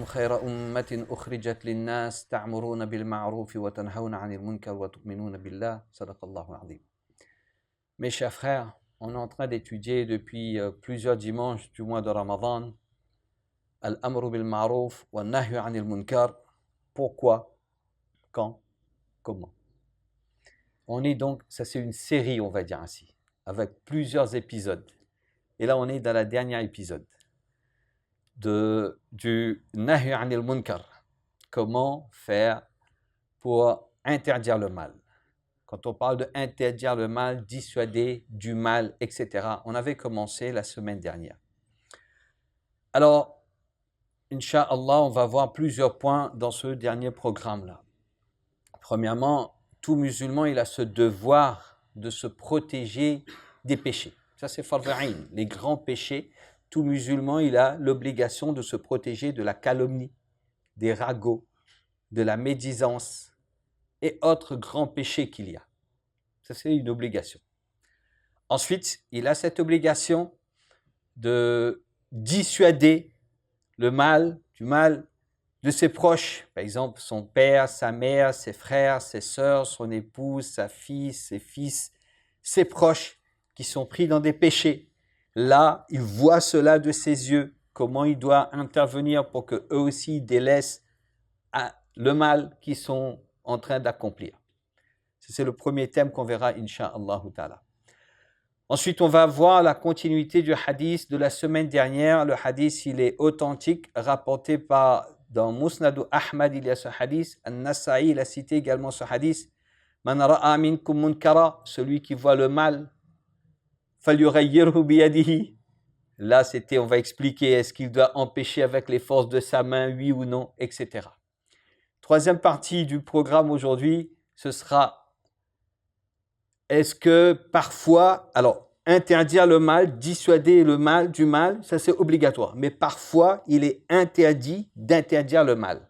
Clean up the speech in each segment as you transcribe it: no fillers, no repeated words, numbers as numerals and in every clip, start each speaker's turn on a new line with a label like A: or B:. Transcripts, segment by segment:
A: خير أمة أخرجت للناس تعمرون بالمعروف وتنهون عن المنكر وتؤمنون بالله صدق الله العظيم. Mes chers frères, on est en train d'étudier depuis plusieurs dimanches du mois de Ramadan Al-Amru bil Ma'ruf wa Nahyu anil Munkar. Pourquoi, quand, comment. On est donc, ça c'est une série, on va dire ainsi, avec plusieurs épisodes. Et là, on est dans le dernier épisode du Nahyu anil Munkar. Comment faire pour interdire le mal. Quand on parle de interdire le mal, dissuader du mal, etc., on avait commencé la semaine dernière. Alors, Inch'Allah, on va voir plusieurs points dans ce dernier programme-là. Premièrement, tout musulman, il a ce devoir de se protéger des péchés. Ça, c'est fard ayn, les grands péchés. Tout musulman, il a l'obligation de se protéger de la calomnie, des ragots, de la médisance et autres grands péchés qu'il y a. Ça, c'est une obligation. Ensuite, il a cette obligation de dissuader le mal, du mal de ses proches. Par exemple, son père, sa mère, ses frères, ses sœurs, son épouse, sa fille, ses fils, ses proches qui sont pris dans des péchés. Là, il voit cela de ses yeux, comment il doit intervenir pour qu'eux aussi délaissent le mal qu'ils sont en train d'accomplir. C'est le premier thème qu'on verra, Inch'Allah ta'ala. Ensuite, on va voir la continuité du hadith de la semaine dernière. Le hadith, il est authentique, rapporté dans Musnad Ahmad, il y a ce hadith. An-Nasa'i, il a cité également ce hadith. Man ra'a minkum munkara, celui qui voit le mal, falyughayyirhu biyadihi. Là, on va expliquer, est-ce qu'il doit empêcher avec les forces de sa main, oui ou non, etc. Troisième partie du programme aujourd'hui, ce sera est-ce que parfois, alors interdire le mal, dissuader le mal du mal, ça c'est obligatoire. Mais parfois, il est interdit d'interdire le mal.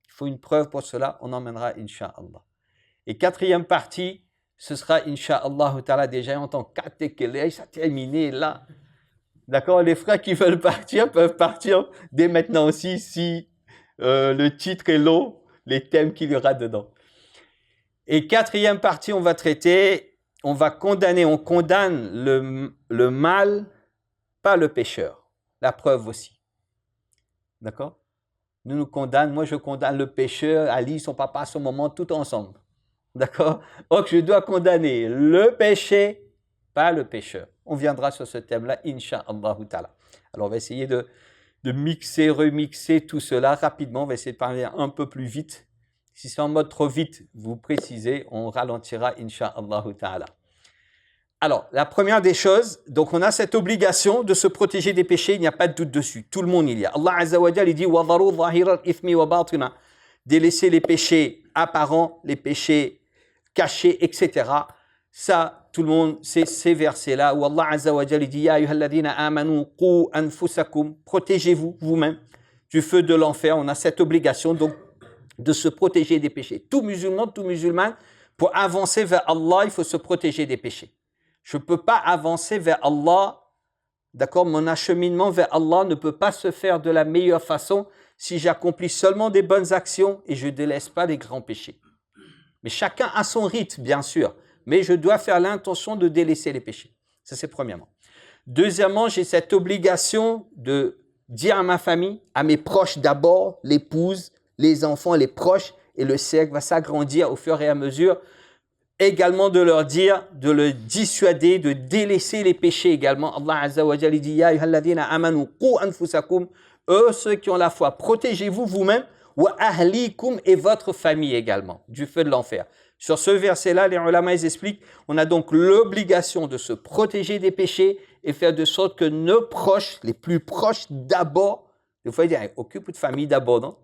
A: Il faut une preuve pour cela, on emmènera Inch'Allah. Et quatrième partie, ce sera Inch'Allah ta'ala déjà en tant qu'atékelé, ça terminé là. D'accord, les frères qui veulent partir peuvent partir dès maintenant aussi si le titre est long, les thèmes qu'il y aura dedans. Et quatrième partie, on va traiter, on condamne le mal, pas le pécheur. La preuve aussi. D'accord? Nous condamnons, moi je condamne le pécheur, Ali, son papa, son maman, tout ensemble. D'accord? Donc je dois condamner le péché, pas le pécheur. On viendra sur ce thème-là, Inch'Allah ta'ala. Alors on va essayer de mixer, remixer tout cela rapidement. On va essayer de parler un peu plus vite. Si c'est en mode trop vite, vous précisez, on ralentira, Inch'Allah ta'ala. Alors, la première des choses, donc on a cette obligation de se protéger des péchés, il n'y a pas de doute dessus. Tout le monde il y a. Allah Azza wa Jalla, il dit وَضَرُوا ظَاهِرَ الْإِثْمِ وَبَاطِنَا. Délaisser les péchés apparents, les péchés cachés, etc. Ça, tout le monde, c'est ces versets-là où Allah Azza wa Jalla dit يَا أَيُّهَا الَّذِينَ آمَنُوا قُوا أَنفُسَكُمْ. Protégez-vous vous-même du feu de l'enfer. On a cette obligation, donc, de se protéger des péchés. Tout musulman, pour avancer vers Allah, il faut se protéger des péchés. Je ne peux pas avancer vers Allah, d'accord, mon acheminement vers Allah ne peut pas se faire de la meilleure façon si j'accomplis seulement des bonnes actions et je ne délaisse pas les grands péchés. Mais chacun a son rythme, bien sûr, mais je dois faire l'intention de délaisser les péchés. Ça, c'est premièrement. Deuxièmement, j'ai cette obligation de dire à ma famille, à mes proches d'abord, l'épouse, les enfants, les proches, et le cercle va s'agrandir au fur et à mesure. Également de leur dire, de le dissuader, de délaisser les péchés également. Allah Azza wa Jalla dit, Ya ayyuhalladhina amanu qu anfusakum. Eux, ceux qui ont la foi, protégez-vous vous-même, wa ahlikum, et votre famille également, du feu de l'enfer. Sur ce verset-là, les ulama ils expliquent, on a donc l'obligation de se protéger des péchés et faire de sorte que nos proches, les plus proches d'abord, des fois ils disent, occupe de famille d'abord, non?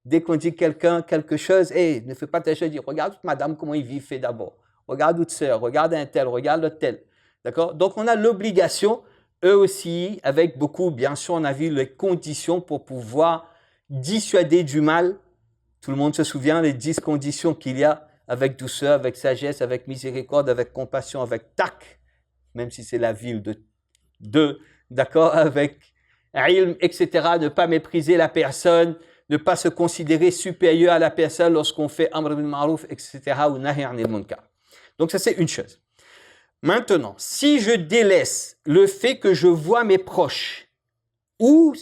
A: Dès qu'on dit quelque chose, hey, ne fais pas telle chose, dis, regarde madame comment il vit, fais d'abord. Regarde l'autre sœur, regarde un tel, regarde l'autre tel. D'accord? Donc on a l'obligation, eux aussi, avec beaucoup, bien sûr, on a vu les conditions pour pouvoir dissuader du mal. Tout le monde se souvient des 10 conditions qu'il y a avec douceur, avec sagesse, avec miséricorde, avec compassion, avec tact, même si c'est la ville d'accord, avec ilm, etc. Ne pas mépriser la personne, ne pas se considérer supérieur à la personne lorsqu'on fait amr bil ma'ruf, etc. ou nahy anil munkar. Donc ça c'est une chose. Maintenant, si je délaisse le fait que je vois mes proches, ou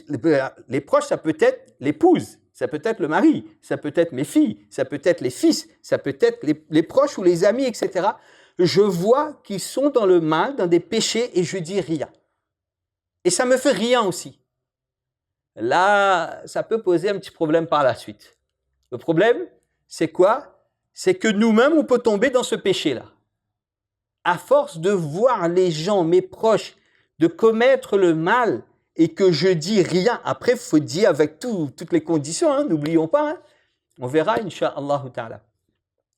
A: les proches, ça peut être l'épouse, ça peut être le mari, ça peut être mes filles, ça peut être les fils, ça peut être les proches ou les amis, etc. Je vois qu'ils sont dans le mal, dans des péchés, et je dis rien. Et ça me fait rien aussi. Là, ça peut poser un petit problème par la suite. Le problème, c'est quoi? C'est que nous-mêmes, on peut tomber dans ce péché-là. À force de voir les gens, mes proches, de commettre le mal et que je dis rien, après, il faut dire avec toutes les conditions, hein, n'oublions pas, hein, on verra, Inch'Allah ta'ala.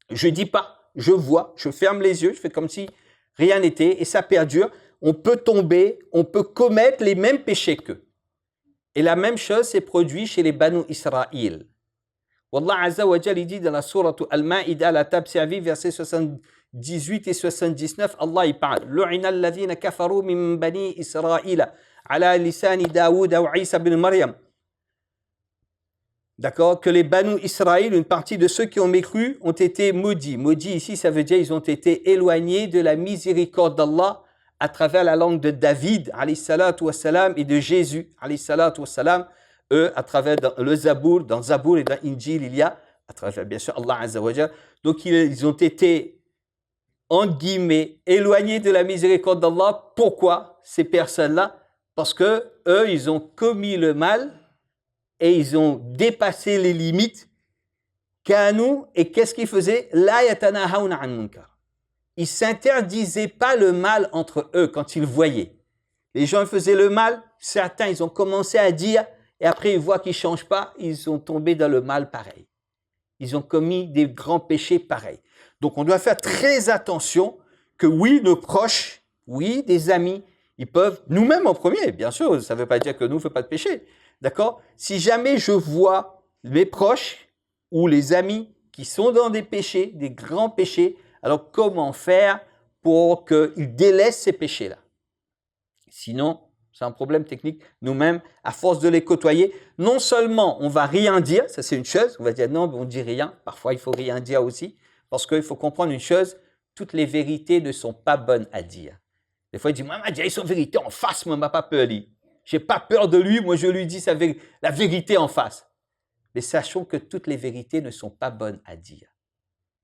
A: Je dis pas, je vois, je ferme les yeux, je fais comme si rien n'était et ça perdure. On peut tomber, on peut commettre les mêmes péchés qu'eux. Et la même chose s'est produite chez les Banu Israël. Wallah Azza wa Jal, il dit dans la sourate Al-Ma'ida, la table servie, versets 78 et 79, Allah il parle. Lu'ina alladhina kafaru min bani Israël ala lisani Daoud ou Isa bin Maryam. D'accord? Que les Banu Israël, une partie de ceux qui ont mécru, ont été maudits. Maudits ici, ça veut dire qu'ils ont été éloignés de la miséricorde d'Allah à travers la langue de David, alayhi salatu wassalam, et de Jésus, alayhi salatu wassalam. Eux, à travers le Zabour, dans Zabour et dans Injil, il y a, à travers bien sûr Allah Azza wa Jal. Donc ils ont été, entre guillemets, éloignés de la miséricorde d'Allah. Pourquoi ces personnes-là? Parce que eux, ils ont commis le mal et ils ont dépassé les limites. Kanu, et qu'est-ce qu'ils faisaient? La yatanahawna an munkar. Ils s'interdisaient pas le mal entre eux quand ils voyaient. Les gens faisaient le mal, certains, ils ont commencé à dire, et après ils voient qu'ils ne changent pas, ils sont tombés dans le mal pareil. Ils ont commis des grands péchés pareils. Donc on doit faire très attention que oui, nos proches, oui, des amis, ils peuvent, nous-mêmes en premier, bien sûr, ça ne veut pas dire que nous ne faisons pas de péché, d'accord? Si jamais je vois mes proches ou les amis qui sont dans des péchés, des grands péchés, alors comment faire pour qu'ils délaissent ces péchés-là? Sinon, c'est un problème technique. Nous-mêmes, à force de les côtoyer, non seulement on va rien dire, ça c'est une chose, on va dire non, on ne dit rien. Parfois, il faut rien dire aussi, parce qu'il faut comprendre une chose, toutes les vérités ne sont pas bonnes à dire. Des fois, il dit, moi, il dit son vérité en face, moi, je n'ai pas peur de lui. Je n'ai pas peur de lui, moi, je lui dis la vérité en face. Mais sachons que toutes les vérités ne sont pas bonnes à dire.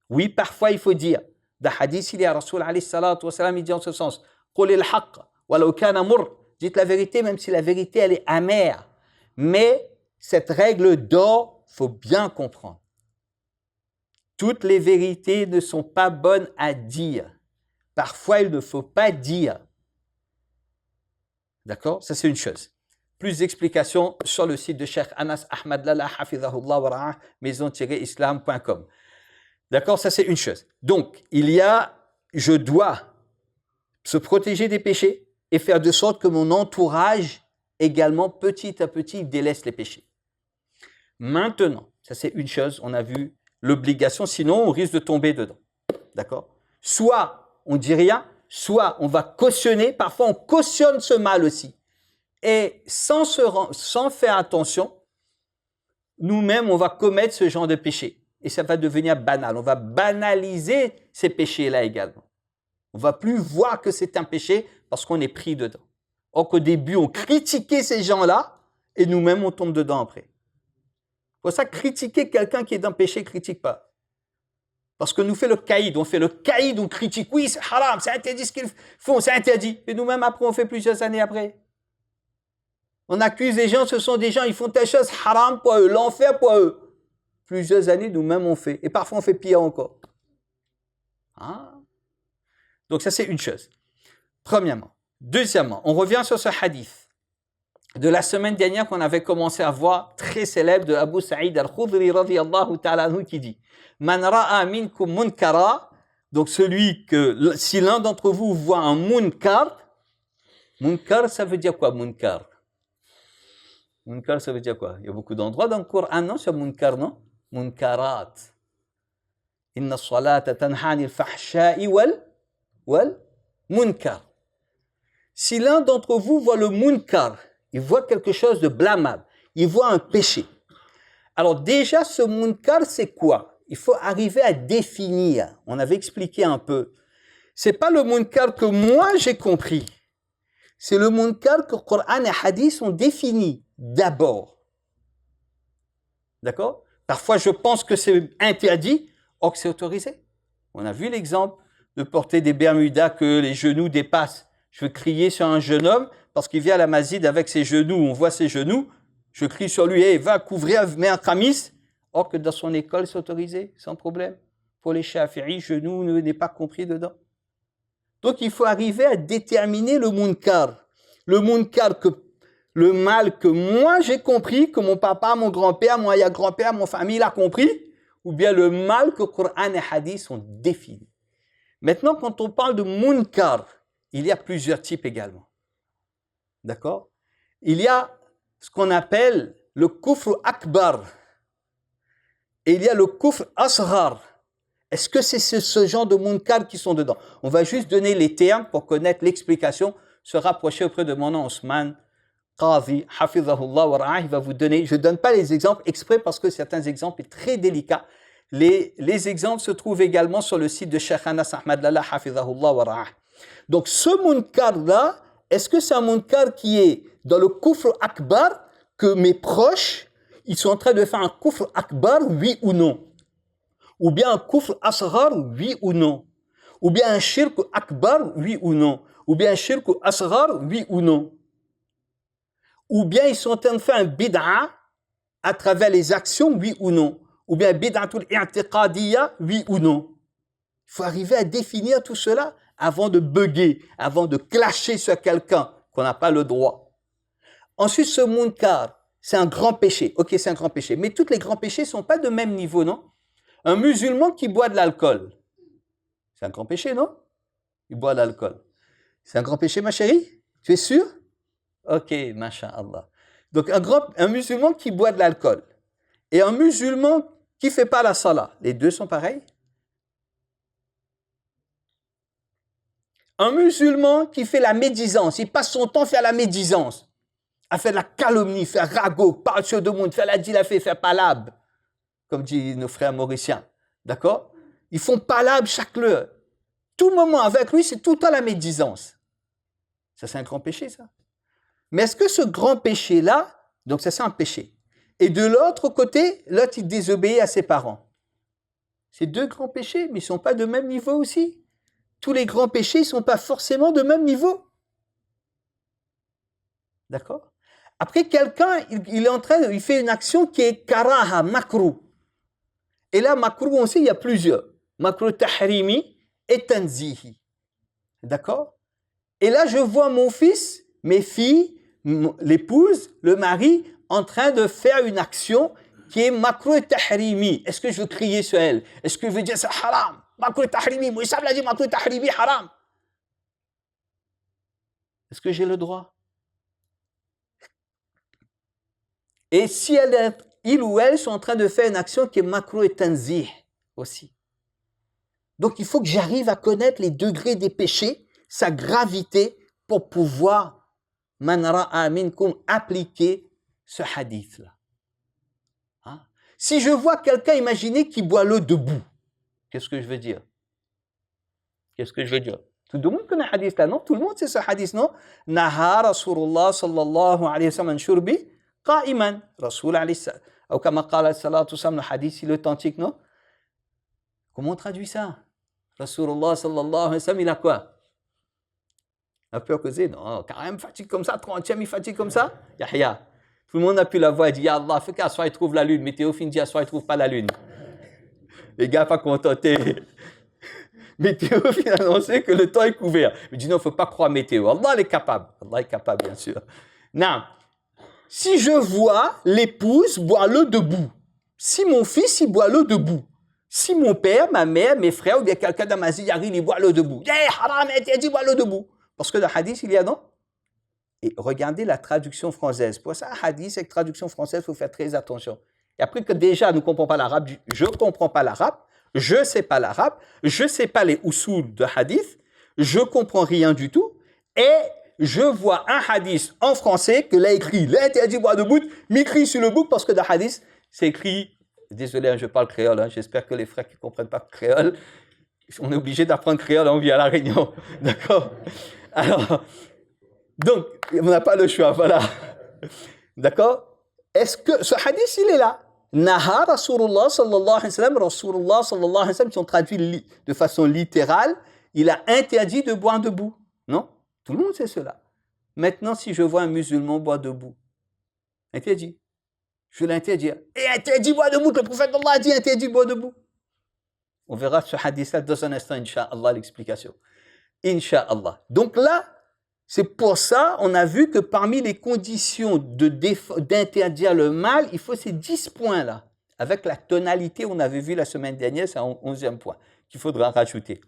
A: Oui, parfois, il faut dire. Dans le hadith, il y a Rasoul alayhi salatu wa salam, il dit en ce sens, qul al-haqq walau kana murr. Dites la vérité, même si la vérité, elle est amère. Mais cette règle d'or, il faut bien comprendre. Toutes les vérités ne sont pas bonnes à dire. Parfois, il ne faut pas dire. D'accord? Ça, c'est une chose. Plus d'explications sur le site de Cheikh Anas Ahmad Lala, hafidhahullah wa ra'ah, maison-islam.com. D'accord? Ça, c'est une chose. Donc, je dois se protéger des péchés et faire de sorte que mon entourage, également, petit à petit, délaisse les péchés. Maintenant, ça, c'est une chose, on a vu l'obligation, sinon, on risque de tomber dedans. D'accord? Soit on dit rien, soit on va cautionner, parfois on cautionne ce mal aussi. Et sans faire attention, nous-mêmes, on va commettre ce genre de péché. Et ça va devenir banal. On va banaliser ces péchés-là également. On ne va plus voir que c'est un péché parce qu'on est pris dedans. Or qu'au début, on critiquait ces gens-là et nous-mêmes, on tombe dedans après. Pour ça, critiquer quelqu'un qui est dans le péché, ne critique pas. Parce que nous fait le caïd. On fait le caïd, on critique. Oui, c'est haram, c'est interdit ce qu'ils font, c'est interdit. Et nous-mêmes, après, on fait plusieurs années après. On accuse les gens, ce sont des gens, ils font telle chose haram pour eux, l'enfer pour eux. Plusieurs années, nous-mêmes, on fait. Et parfois, on fait pire encore. Hein? Donc, ça, c'est une chose. Premièrement. Deuxièmement, on revient sur ce hadith de la semaine dernière qu'on avait commencé à voir, très célèbre, de Abu Sa'id al-Khudri, radiyallahu ta'ala anhu, qui dit « Man ra'a minkum munkara » donc celui que, si l'un d'entre vous voit un munkar, munkar, ça veut dire quoi, munkar? Munkar, ça veut dire quoi? Il y a beaucoup d'endroits dans le Coran, non, sur munkar, non? Munkarat. Inna as-salata tanha 'anil fahsha'i wal munkar. Si l'un d'entre vous voit le munkar, il voit quelque chose de blâmable, il voit un péché. Alors déjà, ce munkar, c'est quoi? Il faut arriver à définir. On avait expliqué un peu. C'est pas le munkar que moi j'ai compris. C'est le munkar que le Coran et Hadith ont défini d'abord. D'accord? Parfois, je pense que c'est interdit, or que c'est autorisé. On a vu l'exemple de porter des bermudas que les genoux dépassent. Je veux crier sur un jeune homme parce qu'il vient à la masjid avec ses genoux, on voit ses genoux. Je crie sur lui, hey, va couvrir, mets un khamis. Or que dans son école, c'est autorisé, sans problème. Pour les shafi'is, genou n'est pas compris dedans. Donc, il faut arriver à déterminer le munkar. Le munkar, le mal que moi j'ai compris, que mon papa, mon grand-père, mon grand-père, mon famille a compris, ou bien le mal que Coran et Hadith ont défini. Maintenant, quand on parle de munkar, il y a plusieurs types également. D'accord? Il y a ce qu'on appelle le kufr akbar. Et il y a le kufr asghar. Est-ce que c'est ce genre de munkar qui sont dedans? On va juste donner les termes pour connaître l'explication, se rapprocher auprès de mon nom Ousmane Qadhi, hafizahullah wa ra'ah, il va vous donner, je ne donne pas les exemples exprès parce que certains exemples sont très délicats. Les exemples se trouvent également sur le site de Cheikh Anas Ahmad Lalla, hafizahullah wa ra'ah. Donc ce munkar-là, est-ce que c'est un munkar qui est dans le kufr akbar, que mes proches, ils sont en train de faire un kufr akbar, oui ou non? Ou bien un kufr asghar, oui ou non? Ou bien un shirk akbar, oui ou non? Ou bien un shirk asghar, oui ou non? Ou bien ils sont en train de faire un bid'a à travers les actions, oui ou non? Ou bien bid'atul i'tiqadiyya, oui ou non? Il faut arriver à définir tout cela avant de bugger, avant de clasher sur quelqu'un qu'on n'a pas le droit. Ensuite, ce munkar, c'est un grand péché. Ok, c'est un grand péché. Mais tous les grands péchés ne sont pas de même niveau, non? Un musulman qui boit de l'alcool, c'est un grand péché, non? Il boit de l'alcool. C'est un grand péché, ma chérie? Tu es sûr? Ok, masha'Allah. Donc, un musulman qui boit de l'alcool et un musulman qui ne fait pas la salat, les deux sont pareils? Un musulman qui fait la médisance, il passe son temps à faire la médisance, à faire la calomnie, faire ragot, parler sur le monde, faire la dilafé, faire palabre, comme disent nos frères mauriciens. D'accord? Ils font palabre chaque heure. Tout moment avec lui, c'est tout le temps la médisance. Ça, c'est un grand péché, ça. Mais est-ce que ce grand péché-là, donc ça, c'est un péché. Et de l'autre côté, l'autre, il désobéit à ses parents. C'est deux grands péchés, mais ils ne sont pas de même niveau aussi. Tous les grands péchés ne sont pas forcément de même niveau. D'accord? Après, quelqu'un, il fait une action qui est karaha, makrou. Et là, makrou, on sait, il y a plusieurs. Makrou tahrimi et tanzihi. D'accord? Et là, je vois mon fils, mes filles, l'épouse, le mari, en train de faire une action qui est makrou tahrimi. Est-ce que je veux crier sur elle? Est-ce que je veux dire c'est haram? Makrou tahrimi, moi, ça l'a dit makrou tahrimi, haram. Est-ce que j'ai le droit? Et si il ou elle sont en train de faire une action qui est makruh et tanzih aussi. Donc il faut que j'arrive à connaître les degrés des péchés, sa gravité, pour pouvoir man ra'a minkum appliquer ce hadith-là. Hein? Si je vois quelqu'un, imaginez, qui boit l'eau debout, qu'est-ce que je veux dire? Qu'est-ce que je veux dire? Tout le monde connaît ce hadith-là, non? Tout le monde sait ce hadith, non? Naha Rasulullah sallallahu alayhi wa sallam shurbi qa'iman. Rasul alayhi sallam. Ou comme qala salatu sallam, le hadith, il est authentique, non? Comment on traduit ça? Rasulullah sallallahu alayhi wa sallam, il a quoi? Un peu causé, non? Quand même fatigue comme ça, 30e, il fatigue comme ça? Yahya. Tout le monde a pu la voix, il dit, Ya Allah, fais qu'à soi, il trouve la lune. Météo fin dit, à soi, il trouve pas la lune. Les gars, pas contentés. Météo fin annoncé que le temps est couvert. Il dit, non, il ne faut pas croire météo. Allah est capable. Allah est capable, bien sûr. Non. Si je vois l'épouse boire l'eau debout, si mon fils, il boit l'eau debout, si mon père, ma mère, mes frères, ou bien quelqu'un dans ma vie, il boit l'eau debout. Haram, interdit, boire l'eau debout. Parce que le hadith, il y a, non? Et regardez la traduction française. Pour ça, hadith, avec traduction française, il faut faire très attention. Et après que déjà, nous ne comprenons pas l'arabe, je ne comprends pas l'arabe, je ne sais pas l'arabe, je ne sais pas les usul de hadith, je ne comprends rien du tout, et je vois un hadith en français que là écrit l'interdit boire de bout, m'écrit sur le bouc parce que dans le hadith, c'est écrit, désolé, je parle créole, hein, j'espère que les frères qui ne comprennent pas créole, on est obligé d'apprendre créole, on vit à La Réunion, d'accord? Alors, donc, on n'a pas le choix, voilà. D'accord? Est-ce que ce hadith, il est là? Naha Rasulullah sallallahu alayhi wa sallam, si on traduit de façon littérale, il a interdit de boire debout. Non? Tout le monde sait cela. Maintenant, si je vois un musulman boire debout, interdit. Je l'interdis. Et interdit boire debout, le prophète d'Allah a dit interdit boire debout. On verra ce hadith-là dans un instant, Inch'Allah, l'explication. Inch'Allah. Donc là, c'est pour ça, on a vu que parmi les conditions d'interdire le mal, il faut ces 10 points-là. Avec la tonalité, on avait vu la semaine dernière, c'est un 11e point qu'il faudra rajouter.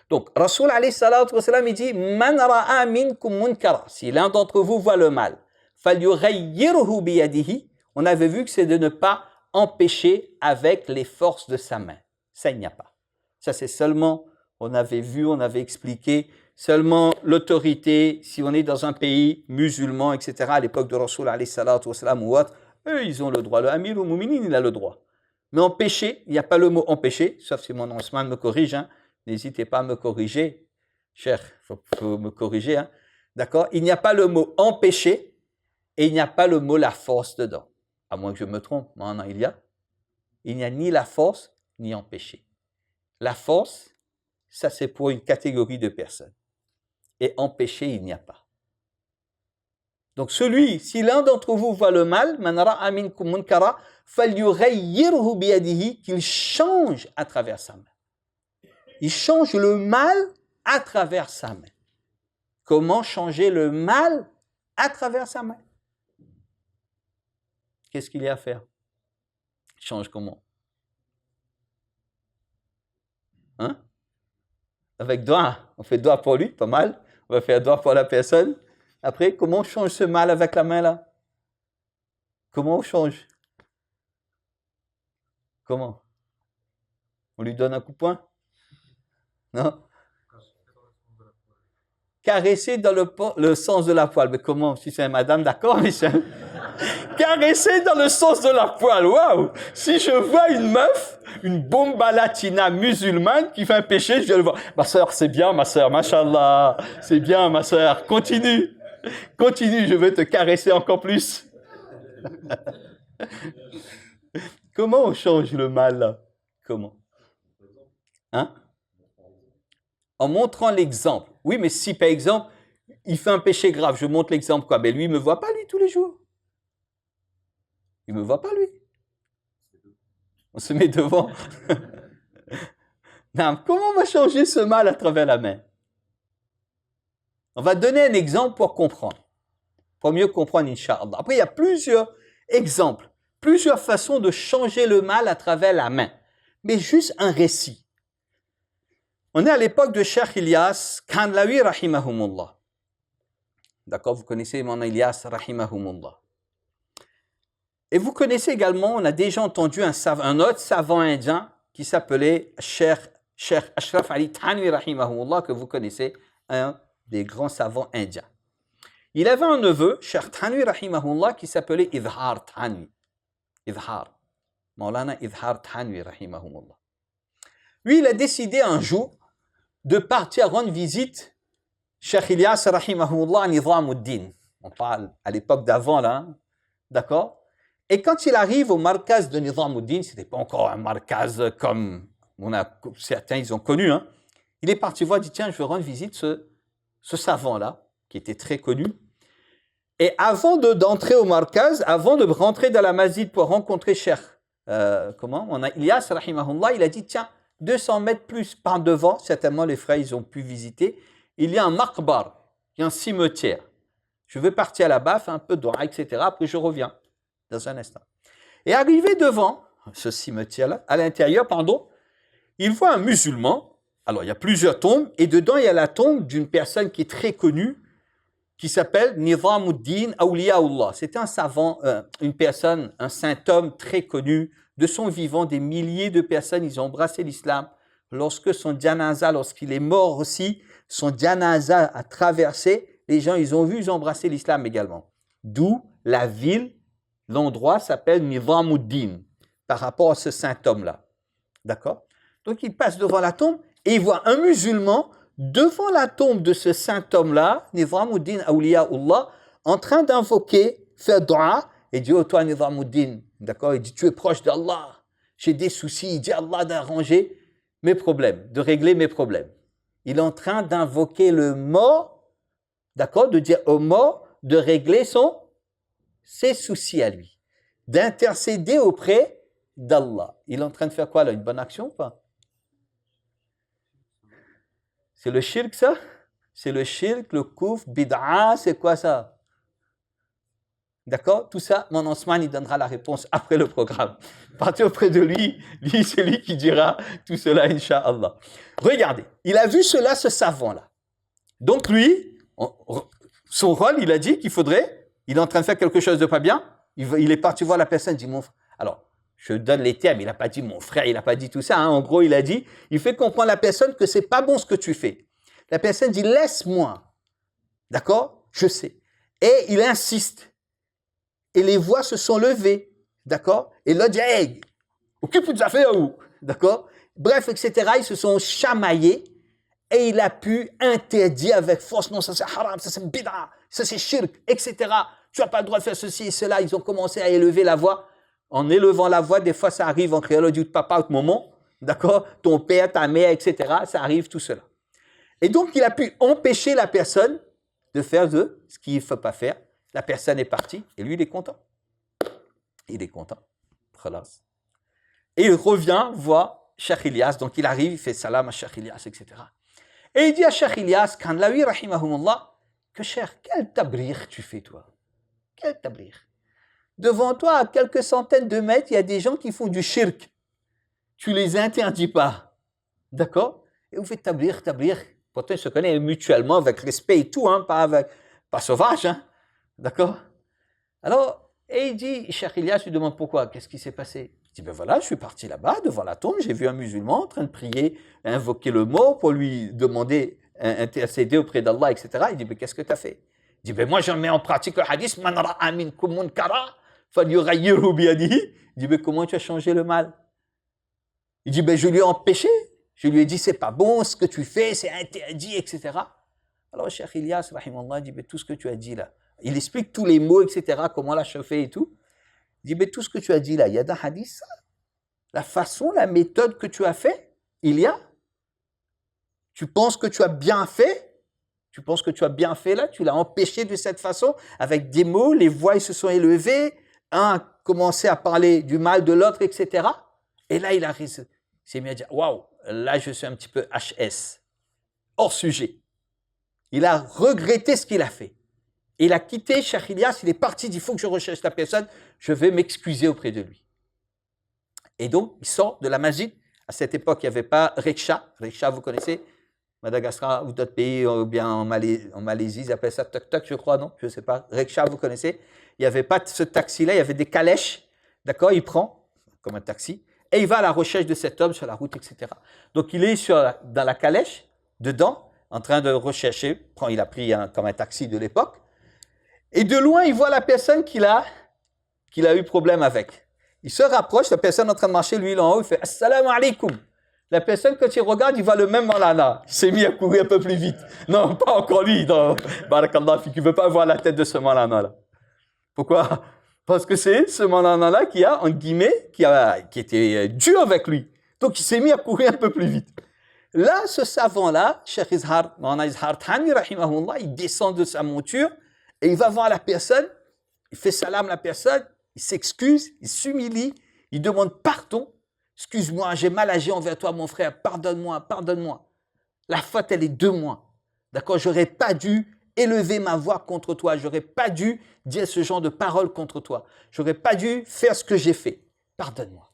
A: Donc, Rasoul alayhi salatu wa salam, il dit « Man ra'a minkum munkara » si l'un d'entre vous voit le mal, « falyughayyirhu biyadihi » on avait vu que c'est de ne pas empêcher avec les forces de sa main. Ça, il n'y a pas. Ça, c'est seulement, on avait vu, on avait expliqué, seulement l'autorité, si on est dans un pays musulman, etc., à l'époque de Rasoul alayhi salatu wa salam ou autre, eux, ils ont le droit. Le Amir ou Mouminin, il a le droit. Mais empêcher, il n'y a pas le mot empêcher, sauf si mon Ousmane me corrige, hein. N'hésitez pas à me corriger, cher, il faut me corriger, hein. D'accord? Il n'y a pas le mot empêcher et il n'y a pas le mot la force dedans. À moins que je me trompe, maintenant il y a. Il n'y a ni la force ni empêcher. La force, ça c'est pour une catégorie de personnes. Et empêcher, il n'y a pas. Donc si l'un d'entre vous voit le mal, qu'il change à travers sa main. Il change le mal à travers sa main. Comment changer le mal à travers sa main? Qu'est-ce qu'il y a à faire? Il change comment? Hein? Avec doigt. On fait doigt pour lui, pas mal. On va faire doigt pour la personne. Après, comment on change ce mal avec la main là? Comment on change? Comment? On lui donne un coup de poing? Non? Caresser dans le sens de la poêle. Mais comment? Si c'est madame, d'accord, Michel? Caresser dans le sens de la poêle. Waouh! Si je vois une meuf, une bomba latina musulmane qui fait un péché, je vais le voir. Ma soeur, c'est bien, ma soeur, machallah. C'est bien, ma soeur. Continue. Continue, je vais te caresser encore plus. Comment on change le mal là? Comment? Hein? En montrant l'exemple. Oui, mais si par exemple, il fait un péché grave, je montre l'exemple quoi? Mais lui, il ne me voit pas lui tous les jours. Il ne me voit pas lui. On se met devant. Non, comment on va changer ce mal à travers la main? On va donner un exemple pour comprendre. Pour mieux comprendre, Inch'Allah. Après, il y a plusieurs exemples, plusieurs façons de changer le mal à travers la main. Mais juste un récit. On est à l'époque de Cheikh Ilyas Kandlawi, rahimahumullah. D'accord, vous connaissez Imam Ilyas, rahimahumullah. Et vous connaissez également, on a déjà entendu un autre savant indien qui s'appelait Cheikh Ashraf Ali Thanwi, rahimahumullah, que vous connaissez, un des grands savants indiens. Il avait un neveu, Cheikh Thanwi, rahimahullah, qui s'appelait Idhar Thanwi. Idhar. Maulana Idhar Thanwi, rahimahumullah. Lui, il a décidé un jour de partir rendre visite Cheikh Ilyas, rahimahullah, à Nizamuddin. On parle à l'époque d'avant, là, hein? D'accord? Et quand il arrive au markaz de Nizamuddin, ce n'était pas encore un markaz comme certains ils ont connu, hein? Il est parti voir, il dit, tiens, je veux rendre visite ce savant-là, qui était très connu. Et avant d'entrer au markaz, avant de rentrer dans la masjid pour rencontrer Cheikh, Ilyas, rahimahullah, il a dit, tiens, 200 mètres plus par devant, certainement les frères, ils ont pu visiter, il y a un maqbar, il y a un cimetière. Je veux partir là-bas, faire un peu de dua, etc. Après, je reviens dans un instant. Et arrivé devant ce cimetière-là, à l'intérieur, il voit un musulman. Alors, il y a plusieurs tombes, et dedans, il y a la tombe d'une personne qui est très connue, qui s'appelle Nizamuddin Awliyaullah. C'était un savant, une personne, un saint homme très connu. De son vivant, des milliers de personnes, ils ont embrassé l'islam. Lorsqu'il est mort aussi, son janaza a traversé les gens, ils ont vu, ils ont embrassé l'islam également. D'où la ville, l'endroit s'appelle Nizamuddin, par rapport à ce saint homme-là. D'accord? Donc il passe devant la tombe et il voit un musulman devant la tombe de ce saint homme-là, Nizamuddin Awliyaullah, en train d'invoquer, faire dua, et dit, oh toi Nizamuddin, d'accord? Il dit, tu es proche d'Allah, j'ai des soucis, il dit Allah d'arranger mes problèmes, de régler mes problèmes. Il est en train d'invoquer le mort, d'accord? De dire au mort de régler ses soucis à lui, d'intercéder auprès d'Allah. Il est en train de faire quoi là? Une bonne action ou pas? C'est le shirk ça? C'est le shirk, le kouf, bid'a, c'est quoi ça? D'accord? Tout ça, mon Ousmane, il donnera la réponse après le programme. Partez auprès de lui, c'est lui qui dira tout cela, Inch'Allah. Regardez, il a vu cela, ce savant-là. Donc lui, son rôle, il a dit qu'il faudrait, il est en train de faire quelque chose de pas bien, il est parti voir la personne, il dit, mon frère, alors, je donne les termes, il n'a pas dit mon frère, il n'a pas dit tout ça, hein. En gros, il a dit, il fait comprendre à la personne que c'est pas bon ce que tu fais. La personne dit, laisse-moi, d'accord? Je sais. Et il insiste. Et les voix se sont levées, d'accord? Et l'autre dit, hey, occupe tes affaires où? D'accord? Bref, etc. Ils se sont chamaillés et il a pu interdire avec force, non, ça c'est haram, ça c'est bid'a, ça c'est shirk, etc. Tu n'as pas le droit de faire ceci et cela. Ils ont commencé à élever la voix. En élevant la voix, des fois ça arrive en créole, du papa au moment, d'accord? Ton père, ta mère, etc. Ça arrive tout cela. Et donc il a pu empêcher la personne de faire ce qu'il ne faut pas faire. La personne est partie et lui, il est content. Il est content. Khalas. Et il revient voir Cheikh Ilyas. Donc il arrive, il fait salam à Cheikh Ilyas, etc. Et il dit à Cheikh Ilyas, Kanlawi, rahimahumullah, que Cheikh, quel tabrir tu fais toi? Quel tabrir? Devant toi, à quelques centaines de mètres, il y a des gens qui font du shirk. Tu les interdis pas. D'accord? Et vous faites tablir. Pourtant, ils se connaissent mutuellement avec respect et tout, hein, pas sauvage, hein. D'accord? Alors, et il dit, Cheikh Ilyas lui demande pourquoi, qu'est-ce qui s'est passé? Il dit, ben voilà, je suis parti là-bas, devant la tombe, j'ai vu un musulman en train de prier, invoquer le mot pour lui demander, intercéder auprès d'Allah, etc. Il dit, mais qu'est-ce que tu as fait? Il dit, ben moi, je mets en pratique le hadith, man ra'a minkum munkara, falyughayyirhu biyadihi. Il dit, mais comment tu as changé le mal? Il dit, ben je lui ai empêché, je lui ai dit, c'est pas bon, ce que tu fais, c'est interdit, etc. Alors, Cheikh Ilyas, rahimahullah, dit, mais tout ce que tu as dit là, il explique tous les mots, etc., comment la chauffer et tout. Il dit, mais tout ce que tu as dit là, il y a dans hadith ça. La façon, la méthode que tu as fait, il y a. Tu penses que tu as bien fait? Tu penses que tu as bien fait là? Tu l'as empêché de cette façon, avec des mots, les voix ils se sont élevées, un a commencé à parler du mal de l'autre, etc. Et là, il s'est mis à dire, waouh, là je suis un petit peu HS, hors sujet. Il a regretté ce qu'il a fait. Il a quitté Cheikh Ilyas, il est parti, il dit, il faut que je recherche la personne, je vais m'excuser auprès de lui. Et donc, il sort de la masjid. À cette époque, il n'y avait pas rickshaw. Rickshaw, vous connaissez? Madagascar ou d'autres pays, ou bien en Malaisie, ils appellent ça tuk-tuk, je crois, non? Je ne sais pas. Rickshaw, vous connaissez? Il n'y avait pas ce taxi-là, il y avait des calèches. D'accord? Il prend, comme un taxi, et il va à la recherche de cet homme sur la route, etc. Donc, il est dans la calèche, dedans, en train de rechercher. Il a pris comme un taxi de l'époque. Et de loin, il voit la personne qu'il a eu problème avec. Il se rapproche, la personne en train de marcher, lui, il est en haut, il fait « Assalamu alaikum ». La personne, quand il regarde, il voit le même Maulana. Il s'est mis à courir un peu plus vite. Non, pas encore lui. Non, barakallah, il ne veut pas voir la tête de ce Maulana-là. Pourquoi? Parce que c'est ce Maulana-là qui a, en guillemets, qui était dur avec lui. Donc, il s'est mis à courir un peu plus vite. Là, ce savant-là, Cheikh Izhar, Maulana Izhar Thani, rahimahullah, il descend de sa monture et il va voir la personne, il fait salam à la personne, il s'excuse, il s'humilie, il demande pardon. Excuse-moi, j'ai mal agi envers toi, mon frère, pardonne-moi, pardonne-moi. La faute, elle est de moi. D'accord? J'aurais pas dû élever ma voix contre toi. J'aurais pas dû dire ce genre de paroles contre toi. J'aurais pas dû faire ce que j'ai fait. Pardonne-moi.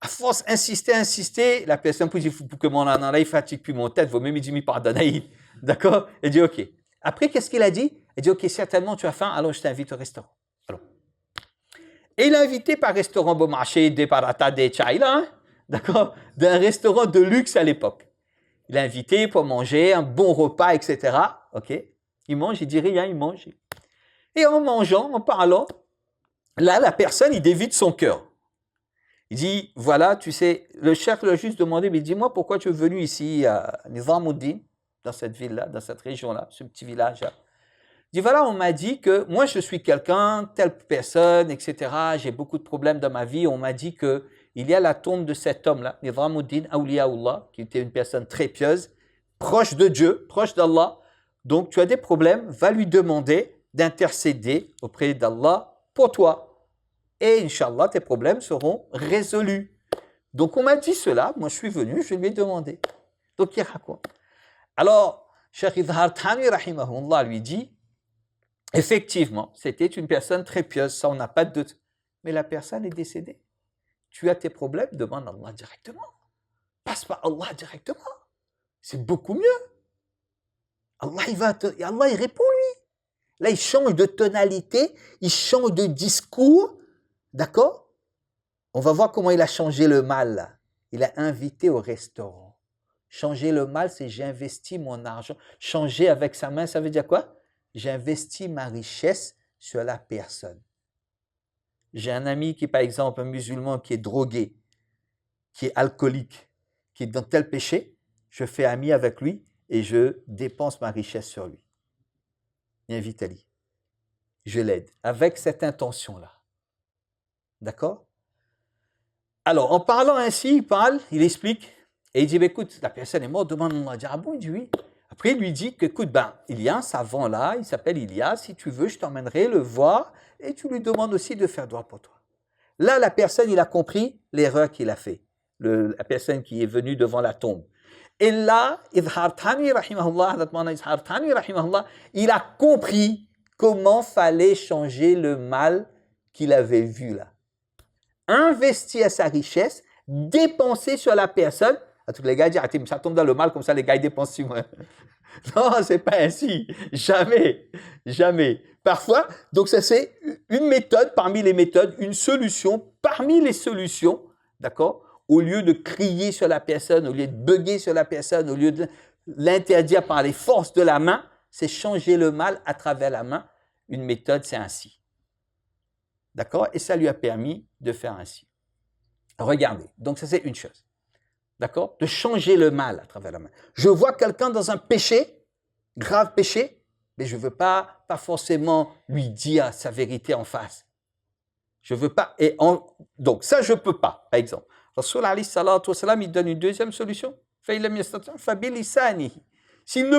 A: À force insister, la personne peut dire, pour que mon âne là, il fatigue plus mon tête, vaut même il dit, pardonne. D'accord? Il dit, ok. Après, qu'est-ce qu'il a dit? Il dit, ok, certainement tu as faim, alors je t'invite au restaurant. Alors. Et il a invité par restaurant bon marché, des paratas, des chai, là, hein? D'accord? D'un restaurant de luxe à l'époque. Il a invité pour manger un bon repas, etc. Ok? Il mange, il dit rien, il mange. Et en mangeant, en parlant, là, la personne, il dévide son cœur. Il dit, voilà, tu sais, le cheikh lui a juste demandé, mais dis-moi pourquoi tu es venu ici à Nizamuddin, dans cette ville-là, dans cette région-là, ce petit village-là. Il dit, voilà, on m'a dit que moi, je suis quelqu'un, telle personne, etc. J'ai beaucoup de problèmes dans ma vie. On m'a dit que il y a la tombe de cet homme-là, Nizamuddin Awliyaullah, qui était une personne très pieuse, proche de Dieu, proche d'Allah. Donc, tu as des problèmes, va lui demander d'intercéder auprès d'Allah pour toi. Et Inch'Allah, tes problèmes seront résolus. Donc, on m'a dit cela, moi je suis venu, je lui ai demandé. Donc, il raconte. Alors, Cheikh Izhar Thanwi, rahimahullah, lui dit, effectivement, c'était une personne très pieuse, ça on n'a pas de doute. Mais la personne est décédée. Tu as tes problèmes, demande Allah directement. Passe par Allah directement. C'est beaucoup mieux. Allah, il répond lui. Là, il change de tonalité, il change de discours. D'accord? On va voir comment il a changé le mal. Là. Il a invité au restaurant. Changer le mal, c'est j'ai investi mon argent. Changer avec sa main, ça veut dire quoi? J'ai investi ma richesse sur la personne. J'ai un ami qui est par exemple un musulman qui est drogué, qui est alcoolique, qui est dans tel péché. Je fais ami avec lui et je dépense ma richesse sur lui. Invite Ali. Je l'aide avec cette intention-là. D'accord? Alors, en parlant ainsi, il explique, et il dit, bah, écoute, la personne est morte, demande-moi. Il dit, ah bon? Il dit oui. Après, il lui dit que, écoute, il y a un savant là, il s'appelle Ilyas, si tu veux, je t'emmènerai le voir, et tu lui demandes aussi de faire droit pour toi. Là, la personne, il a compris l'erreur qu'il a fait, la personne qui est venue devant la tombe. Et là, Izhar Thanwi, rahimahullah, il a compris comment fallait changer le mal qu'il avait vu là. Investir sa richesse, dépenser sur la personne. À tous les gars disent, ça tombe dans le mal, comme ça les gars ils dépensent sur moi. Non, c'est pas ainsi. Jamais. Jamais. Parfois, donc ça c'est une méthode parmi les méthodes, une solution parmi les solutions, d'accord? Au lieu de crier sur la personne, au lieu de bugger sur la personne, au lieu de l'interdire par les forces de la main, c'est changer le mal à travers la main. Une méthode, c'est ainsi. D'accord? Et ça lui a permis de faire ainsi. Regardez. Donc ça c'est une chose. D'accord? De changer le mal à travers la main. Je vois quelqu'un dans un péché, grave péché, mais je ne veux pas forcément lui dire sa vérité en face. Je ne veux pas. Donc ça, je ne peux pas, par exemple. Rasul alayhi salatu wassalam, il donne une deuxième solution. S'il ne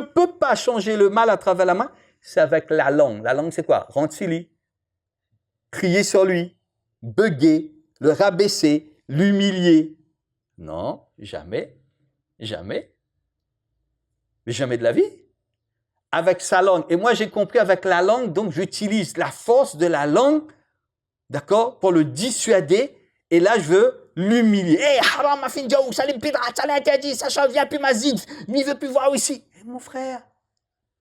A: peut pas changer le mal à travers la main, c'est avec la langue. La langue, c'est quoi? Rendre fili, crier sur lui, bugger, le rabaisser, l'humilier. Non, jamais, jamais, mais jamais de la vie. Avec sa langue. Et moi, j'ai compris avec la langue, donc j'utilise la force de la langue, d'accord, pour le dissuader. Et là, je veux l'humilier. Hé, haram, ma fille, ça l'interdit, ça vient plus mazid, lui, il veut plus voir ici. Mon frère,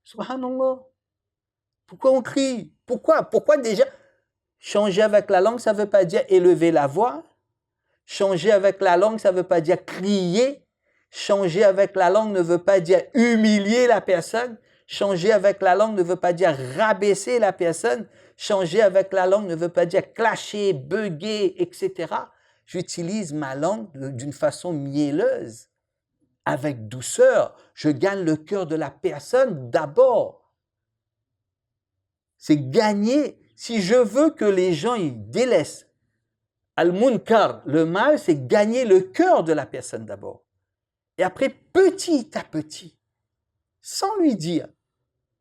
A: subhanallah, pourquoi on crie? Pourquoi déjà? Changer avec la langue, ça ne veut pas dire élever la voix. Changer avec la langue, ça ne veut pas dire crier. Changer avec la langue ne veut pas dire humilier la personne. Changer avec la langue ne veut pas dire rabaisser la personne. Changer avec la langue ne veut pas dire clasher, bugger, etc. J'utilise ma langue d'une façon mielleuse, avec douceur. Je gagne le cœur de la personne d'abord. C'est gagner. Si je veux que les gens ils délaissent Al-Munkar, le mal, c'est gagner le cœur de la personne d'abord. Et après, petit à petit, sans lui dire,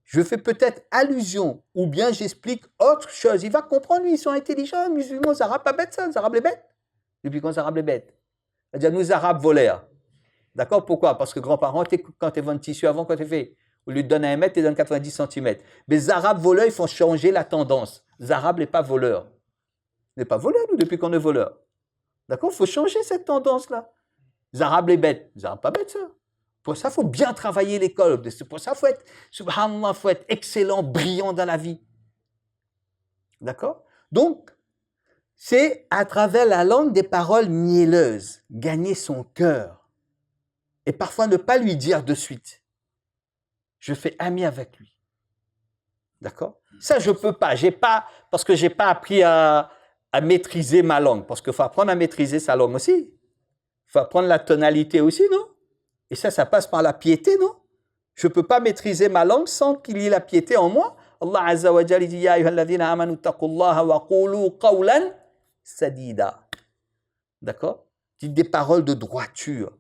A: je fais peut-être allusion, ou bien j'explique autre chose. Il va comprendre, lui, ils sont intelligents, les musulmans, les arabes, pas bêtes ça, les arabes les bêtes. Depuis quand les arabes les bêtes? C'est-à-dire, nous, arabes voleurs. D'accord? Pourquoi? Parce que grands-parents, quand tu vends un tissu avant, quand tu fais, au lieu de donner 1 mètre, tu donnes 90 cm. Mais les arabes voleurs, ils font changer la tendance. Les arabes n'est pas voleurs. On n'est pas voleurs, nous, depuis qu'on est voleurs. D'accord? Il faut changer cette tendance-là. Les arabes les bêtes. Les arabes pas bêtes, ça. Pour ça, il faut bien travailler l'école. Pour ça, il faut être, subhanallah, faut être excellent, brillant dans la vie. D'accord? Donc, c'est à travers la langue des paroles mielleuses, gagner son cœur. Et parfois ne pas lui dire de suite. Je fais ami avec lui. D'accord? Ça, je ne peux pas. Parce que je n'ai pas appris à maîtriser ma langue. Parce qu'il faut apprendre à maîtriser sa langue aussi. Il faut apprendre la tonalité aussi, non? Et ça passe par la piété, non? Je ne peux pas maîtriser ma langue sans qu'il y ait la piété en moi. Allah Azza wa Jalla dit, Ya ayyuhalladhina amanu taqullaha wa qulu qawlan sadida. D'accord? Dit des paroles de droiture.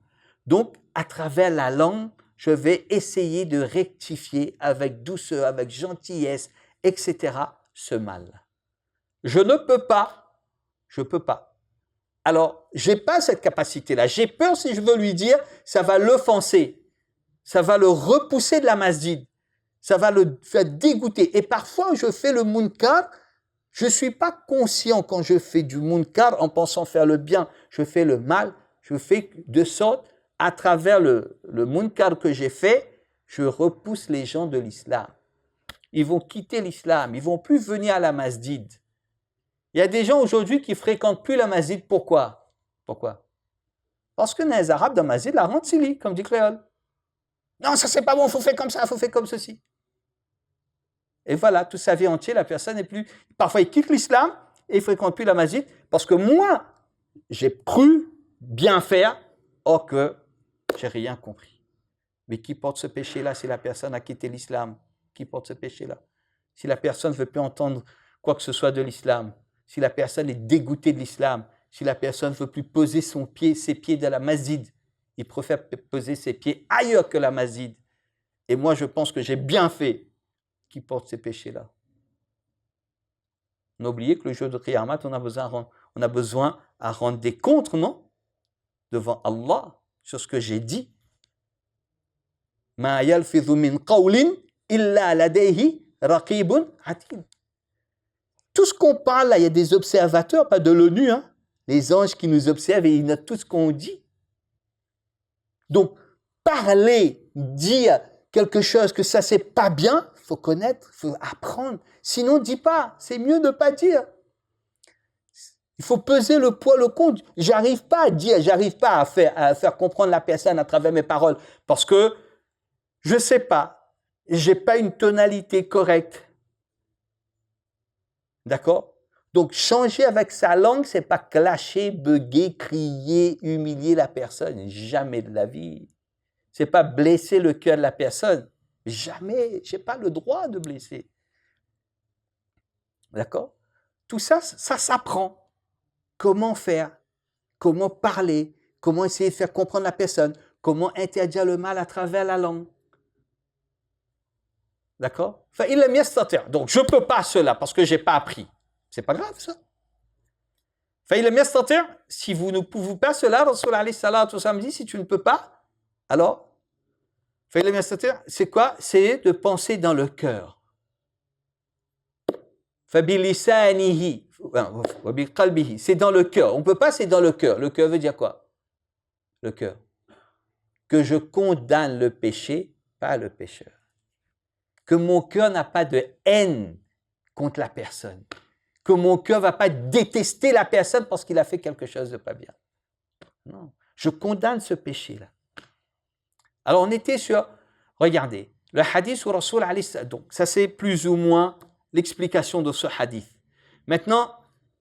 A: Donc, à travers la langue, je vais essayer de rectifier avec douceur, avec gentillesse, etc., ce mal. Je ne peux pas. Je ne peux pas. Alors, je n'ai pas cette capacité-là. J'ai peur, si je veux lui dire, ça va l'offenser. Ça va le repousser de la masjid. Ça va le faire dégoûter. Et parfois, je fais le munkar. Je ne suis pas conscient quand je fais du munkar en pensant faire le bien. Je fais le mal. Je fais de sorte, à travers le munkar que j'ai fait, je repousse les gens de l'islam. Ils vont quitter l'islam. Ils ne vont plus venir à la masjid. Il y a des gens aujourd'hui qui ne fréquentent plus la masjid. Pourquoi? Parce que les Arabes dans la masjid la rendent silly, comme dit Créole. Non, ça c'est pas bon, il faut faire comme ça, il faut faire comme ceci. Et voilà, toute sa vie entière, la personne n'est plus... Parfois, il quitte l'islam et il ne fréquente plus la masjid parce que moi, j'ai cru bien faire, or que j'ai rien compris. Mais qui porte ce péché-là si la personne a quitté l'islam? Qui porte ce péché-là? Si la personne ne veut plus entendre quoi que ce soit de l'islam, si la personne est dégoûtée de l'islam, si la personne ne veut plus poser ses pieds dans la masjid, il préfère poser ses pieds ailleurs que la masjid. Et moi, je pense que j'ai bien fait. Qui porte ces péchés-là? N'oubliez que le jour de Qiyamah, on a besoin à rendre des comptes, non? Devant Allah, sur ce que j'ai dit. Ma yalfidhu min qawlin illa ladayhi raqibun atid. Tout ce qu'on parle, là, il y a des observateurs, pas de l'ONU, hein? Les anges qui nous observent et ils notent tout ce qu'on dit. Donc, parler, dire quelque chose que ça, c'est pas bien, il faut connaître, il faut apprendre. Sinon, dis pas. C'est mieux de ne pas dire. Il faut peser le poids, le compte. J'arrive pas à dire, j'arrive pas à faire comprendre la personne à travers mes paroles parce que je sais pas, j'ai pas une tonalité correcte. D'accord? Donc, changer avec sa langue, c'est pas clasher, bugger, crier, humilier la personne. Jamais de la vie. C'est pas blesser le cœur de la personne. Jamais. J'ai pas le droit de blesser. D'accord? Tout ça, ça s'apprend. Comment faire? Comment parler? Comment essayer de faire comprendre la personne? Comment interdire le mal à travers la langue? D'accord? Donc, je ne peux pas cela parce que je n'ai pas appris. C'est pas grave, ça. Si vous ne pouvez pas cela, Rasul alayhi salatu wa sallam dit, si tu ne peux pas, alors, c'est quoi? C'est de penser dans le cœur. C'est dans le cœur. On ne peut pas, c'est dans le cœur. Le cœur veut dire quoi? Le cœur. Que je condamne le péché, pas le pécheur. Que mon cœur n'a pas de haine contre la personne. Que mon cœur ne va pas détester la personne parce qu'il a fait quelque chose de pas bien. Non. Je condamne ce péché-là. Alors, on était sur, regardez, le hadith où Rasul alayhi sallam, donc ça c'est plus ou moins l'explication de ce hadith. Maintenant,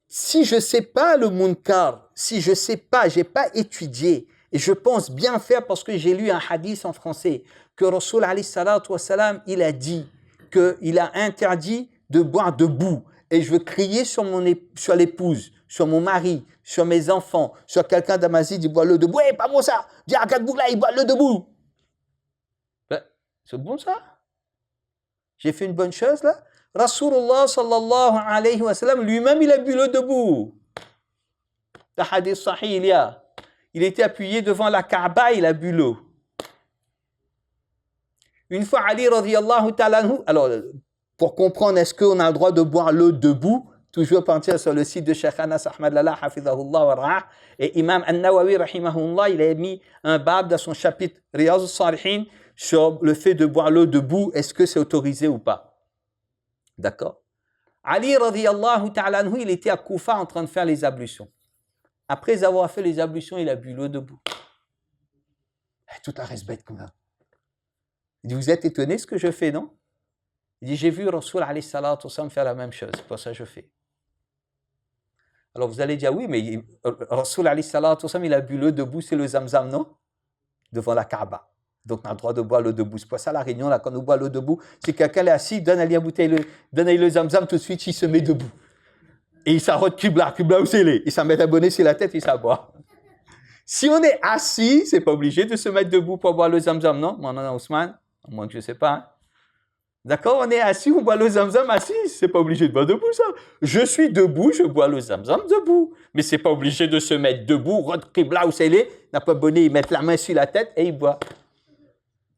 A: si je ne sais pas le munkar, si je ne sais pas, je n'ai pas étudié, et je pense bien faire parce que j'ai lu un hadith en français, que Rasul alayhi salatu wa salam, il a dit qu'il a interdit de boire debout. Et je veux crier sur l'épouse, sur mon mari, sur mes enfants, sur quelqu'un d'Amazid, il boit le debout. Hé, pas bon ça! Dis à Kadbougla, il boit le debout. Ben, c'est bon ça? J'ai fait une bonne chose là? Rasulullah sallallahu alayhi wa sallam, lui-même, il a bu le debout. Le hadith sahih, il était appuyé devant la Kaaba, il a bu l'eau. Une fois, Ali radiyallahu ta'ala anhu, alors, pour comprendre, est-ce qu'on a le droit de boire l'eau debout? Toujours partir sur le site de Cheikh Anas Ahmad Lala, hafidhahullah wa ra'ah. Et Imam An-Nawawi, rahimahullah, il a mis un bab dans son chapitre Riyaz al-Salihin sur le fait de boire l'eau debout. Est-ce que c'est autorisé ou pas? D'accord? Ali radiyallahu ta'ala anhu, il était à Koufa en train de faire les ablutions. Après avoir fait les ablutions, il a bu l'eau debout. Tout un respect comme ça. Il dit, vous êtes étonné ce que je fais, non? Il dit, j'ai vu Rasoul alayhi salatu wassalam faire la même chose, c'est pour ça que je fais. Alors vous allez dire, oui, mais Rasoul alayhi salatu wassalam, il a bu l'eau debout, c'est le zamzam, non? Devant la Kaaba. Donc on a le droit de boire l'eau debout. C'est pour ça la réunion, là, quand on boit l'eau debout, c'est quelqu'un est assis, donne à lui une bouteille, donne à lui le zamzam, tout de suite, il se met debout. Et il s'arrête Qibla où c'est les. Il s'en met abonné sur la tête, il s'aboit. Si on est assis, c'est pas obligé de se mettre debout pour boire le zamzam, non? Mon nom Ousmane, à moins que je sais pas. Hein? D'accord? On est assis, on boit le zamzam assis, c'est pas obligé de boire debout, ça. Je suis debout, je bois le zamzam debout. Mais c'est pas obligé de se mettre debout, rentre Qibla où c'est les, n'a pas abonné, il met la main sur la tête et il boit.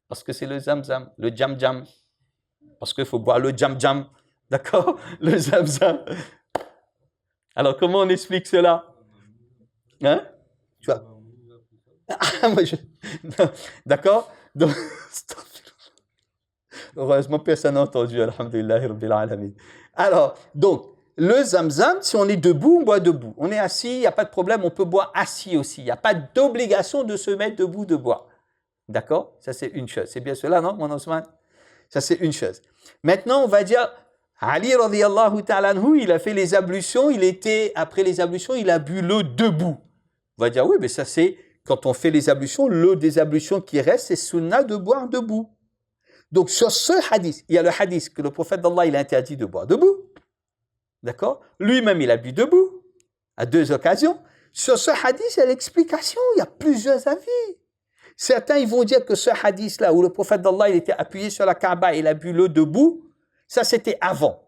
A: Parce que c'est le zamzam, le jam-jam. Parce qu'il faut boire le jam-jam. D'accord? Le zamzam. Alors, comment on explique cela? Hein? Tu vois? D'accord? Donc, heureusement, personne n'a entendu. Alhamdulillah, Rabbil Alamin. Alors, donc, le zamzam, si on est debout, on boit debout. On est assis, il n'y a pas de problème, on peut boire assis aussi. Il n'y a pas d'obligation de se mettre debout de boire. D'accord? Ça, c'est une chose. C'est bien cela, non, mon Ousmane? Ça, c'est une chose. Maintenant, on va dire, Ali, radiyallahu ta'ala anhu, il a fait les ablutions, après les ablutions, il a bu l'eau debout. On va dire, oui, mais ça, c'est, quand on fait les ablutions, l'eau des ablutions qui reste, c'est sunnah de boire debout. Donc, sur ce hadith, il y a le hadith que le prophète d'Allah, il a interdit de boire debout. D'accord? Lui-même, il a bu debout, à 2 occasions. Sur ce hadith, il y a l'explication, il y a plusieurs avis. Certains, ils vont dire que ce hadith-là, où le prophète d'Allah, il était appuyé sur la Kaaba et il a bu l'eau debout, ça, c'était avant.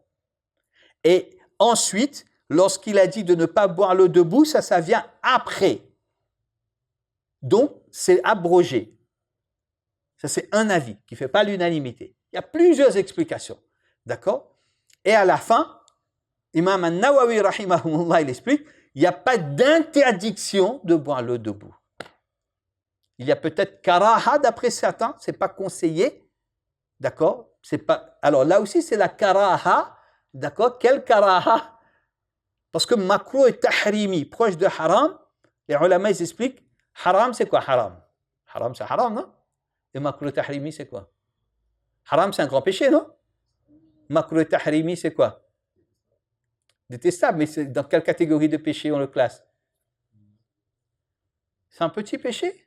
A: Et ensuite, lorsqu'il a dit de ne pas boire l'eau debout, ça vient après. Donc, c'est abrogé. Ça, c'est un avis qui ne fait pas l'unanimité. Il y a plusieurs explications. D'accord? Et à la fin, Imam An-Nawawi, rahimahumullah, il explique, il n'y a pas d'interdiction de boire l'eau debout. Il y a peut-être karaha d'après certains, c'est pas conseillé, d'accord? C'est pas. Alors là aussi c'est la karaha, d'accord? Quelle karaha? Parce que makruh et tahrimi, proche de haram, les ulama ils expliquent, haram c'est quoi haram? Haram c'est haram, non? Et makruh et tahrimi c'est quoi? Haram c'est un grand péché, non? Makruh et tahrimi c'est quoi? Détestable, mais c'est dans quelle catégorie de péché on le classe? C'est un petit péché?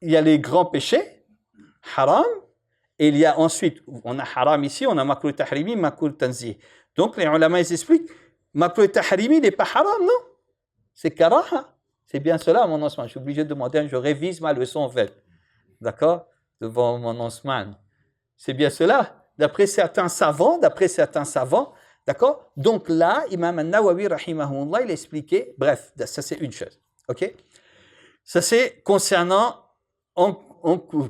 A: Il y a les grands péchés, haram, et il y a ensuite, on a haram ici, on a makruh tahrimi, makruh tanzih. Donc les ulama ils expliquent, makruh tahrimi n'est pas haram, non? C'est karaha. C'est bien cela, mon Ousmane. Je suis obligé de demander, je révise ma leçon en fait. D'accord? Devant mon Ousmane. C'est bien cela. D'après certains savants, d'accord? Donc là, Imam An-Nawawi, rahimahullah, il a expliqué, bref, ça c'est une chose. Ok? Ça c'est concernant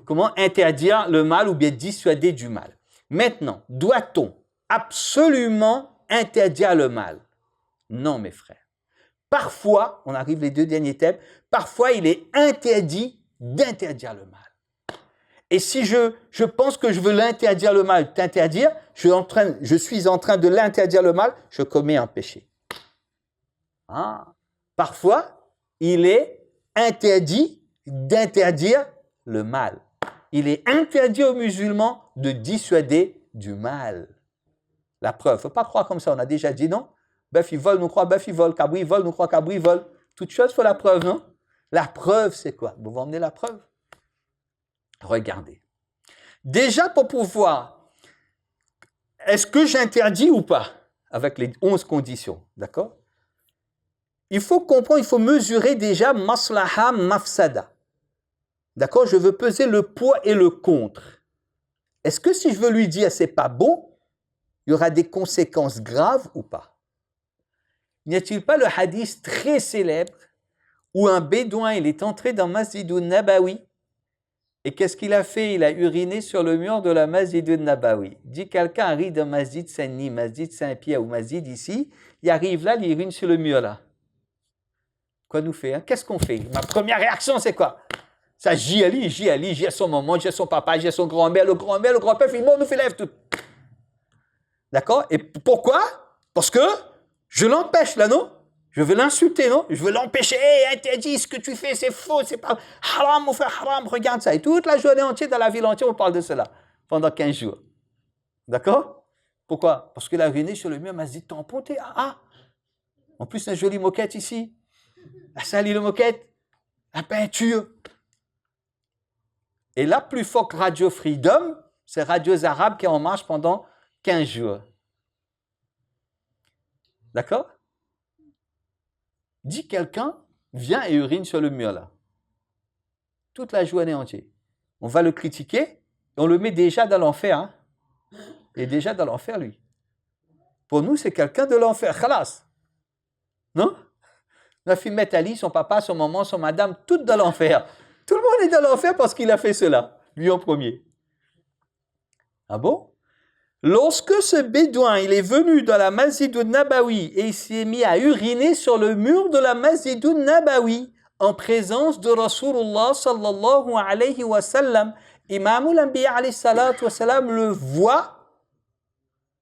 A: comment interdire le mal ou bien dissuader du mal. Maintenant, doit-on absolument interdire le mal? Non, mes frères. Parfois, on arrive les 2 derniers thèmes, parfois il est interdit d'interdire le mal. Et si je pense que je veux l'interdire le mal, t'interdire, je suis en train de l'interdire le mal, je commets un péché. Ah. Parfois, il est interdit d'interdire le mal. Il est interdit aux musulmans de dissuader du mal. La preuve, il ne faut pas croire comme ça, on a déjà dit non. Bœuf, il vole, nous croit bœuf, il vole. Cabri, il vole, nous croit cabri, il vole. Toute chose, il faut la preuve, non? La preuve, c'est quoi? Vous m'emmenez la preuve? Regardez. Déjà, pour pouvoir, est-ce que j'interdis ou pas? Avec les 11 conditions, d'accord? Il faut comprendre, il faut mesurer déjà maslaha mafsada. D'accord? Je veux peser le poids et le contre. Est-ce que si je veux lui dire c'est pas bon, il y aura des conséquences graves ou pas? N'y a-t-il pas le hadith très célèbre où un bédouin il est entré dans Masjid al-Nabawi et qu'est-ce qu'il a fait? Il a uriné sur le mur de la Masjid al-Nabawi. Dit quelqu'un arrive dans Masjid Saint-Denis, Masjid Saint-Pierre ou Masjid ici, il arrive là, il urine sur le mur là. Quoi nous fait? Hein? Qu'est-ce qu'on fait? Ma première réaction c'est quoi? Ça j'y à son maman, j'ai son papa, j'ai son grand-mère, le grand-père, il bon, nous fait lève tout. D'accord? Et pourquoi? Parce que je l'empêche là, non? Je veux l'insulter, non? Je veux l'empêcher. Hey, interdit, ce que tu fais, c'est faux, c'est pas haram, mon frère, haram, regarde ça. Et toute la journée entière, dans la ville entière, on parle de cela. Pendant 15 jours. D'accord? Pourquoi? Parce qu'il a uriné sur le mur masjid tampon. En plus, une jolie moquette ici. La sali le moquette. La peinture. Et la plus forte radio Freedom, c'est Radio Arabe qui est en marche pendant 15 jours. D'accord? Dit quelqu'un vient et urine sur le mur là. Toute la journée entière. On va le critiquer et on le met déjà dans l'enfer. Hein? Il est déjà dans l'enfer, lui. Pour nous, c'est quelqu'un de l'enfer. Khalas. Non? La fille met Ali, son papa, son maman, son madame, toutes dans l'enfer. Tout le monde est dans l'enfer parce qu'il a fait cela, lui en premier. Ah bon? Lorsque ce bédouin, il est venu dans la Masjid Nabawi et il s'est mis à uriner sur le mur de la Masjid Nabawi en présence de Rasulullah sallallahu alayhi wa sallam, Imam al-Anbiya alayhi salatu wa salam le voit.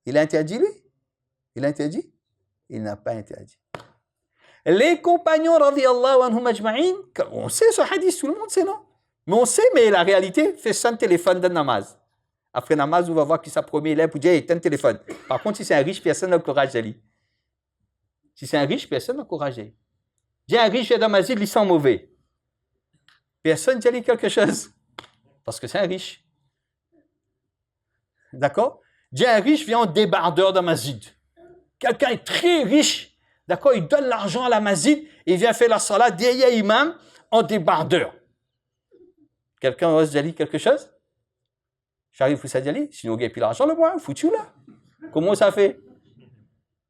A: Il a interdit lui? Il a interdit? Il n'a pas interdit. Les compagnons radiyallahu anhum ajma'in, on sait ce hadith, tout le monde sait, non? Mais on sait, mais la réalité, fait ça un téléphone de namaz. Après namaz, on va voir qui sa premier élève pour dire, éteins le téléphone. Par contre, si c'est un riche, personne n'encourage d'aller. Si c'est un riche, personne n'encourage d'aller. Dis un riche, dans ma zid, il sent mauvais. Personne dit quelque chose. Parce que c'est un riche. D'accord? Dis un riche vient en débardeur dans ma zid. Quelqu'un est très riche. D'accord? Il donne l'argent à la masjid et il vient faire la salat derrière l'imam en débardeur. Quelqu'un ose dire quelque chose? J'arrive pour ça dire, sinon il n'y a plus l'argent le mois, foutu là. Comment ça fait?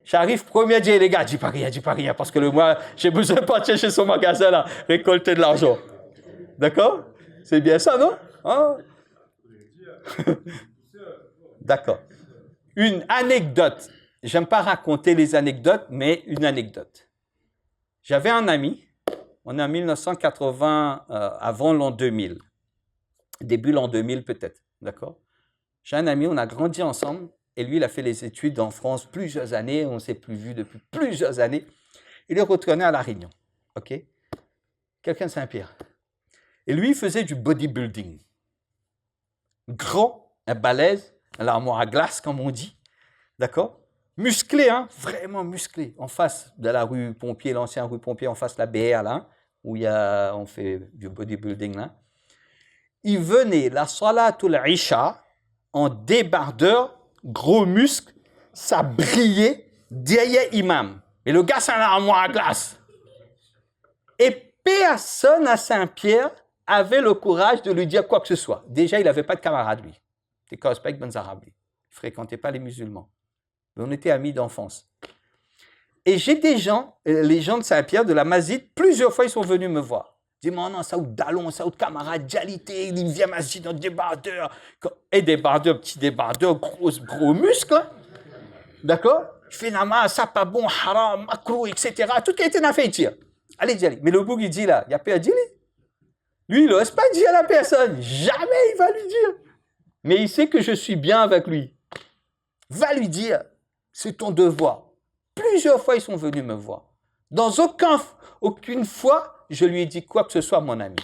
A: J'arrive premier dire, les gars, dis pas rien, parce que le mois, j'ai besoin de partir chez son magasin là, récolter de l'argent. D'accord? C'est bien ça, non? Hein? D'accord. Une anecdote. J'aime pas raconter les anecdotes, mais une anecdote. J'avais un ami, on est en 1980, avant l'an 2000. Début l'an 2000 peut-être, d'accord? J'ai un ami, on a grandi ensemble, et lui, il a fait les études en France plusieurs années, on ne s'est plus vu depuis plusieurs années. Il est retourné à La Réunion, ok? Quelqu'un de Saint-Pierre. Et lui, il faisait du bodybuilding. Grand, un balèze, un armoire à glace, comme on dit, d'accord? Musclé, hein, vraiment musclé. En face de la rue Pompier, l'ancienne rue Pompier, en face de la BR, là, où on fait du bodybuilding, là. Il venait la salatul isha en débardeur, gros muscle, ça brillait derrière imam. Et le gars, c'est un armoire à glace. Et personne à Saint-Pierre avait le courage de lui dire quoi que ce soit. Déjà, il n'avait pas de camarade, lui. Il était avec Ben Arabes, lui. Il ne fréquentait pas les musulmans. Mais on était amis d'enfance. Et j'ai des gens, les gens de Saint-Pierre, de la Masjid, plusieurs fois, ils sont venus me voir. Ils disent, non, ça ou Dalon, ça ou camarade, Djalité, il vient Masjid en débardeur. Et débardeur, petit débardeur, gros muscles. Hein? D'accord? Finalement, ça pas bon, haram, makro, etc. Tout qui a été n'a fait dire. Allez, Djali. Mais le bouc, il dit là, il n'y a pas à dire. Lui, il n'ose pas dire à la personne. Jamais il va lui dire. Mais il sait que je suis bien avec lui. Va lui dire. C'est ton devoir. Plusieurs fois, ils sont venus me voir. Dans aucune fois, je lui ai dit quoi que ce soit, mon ami.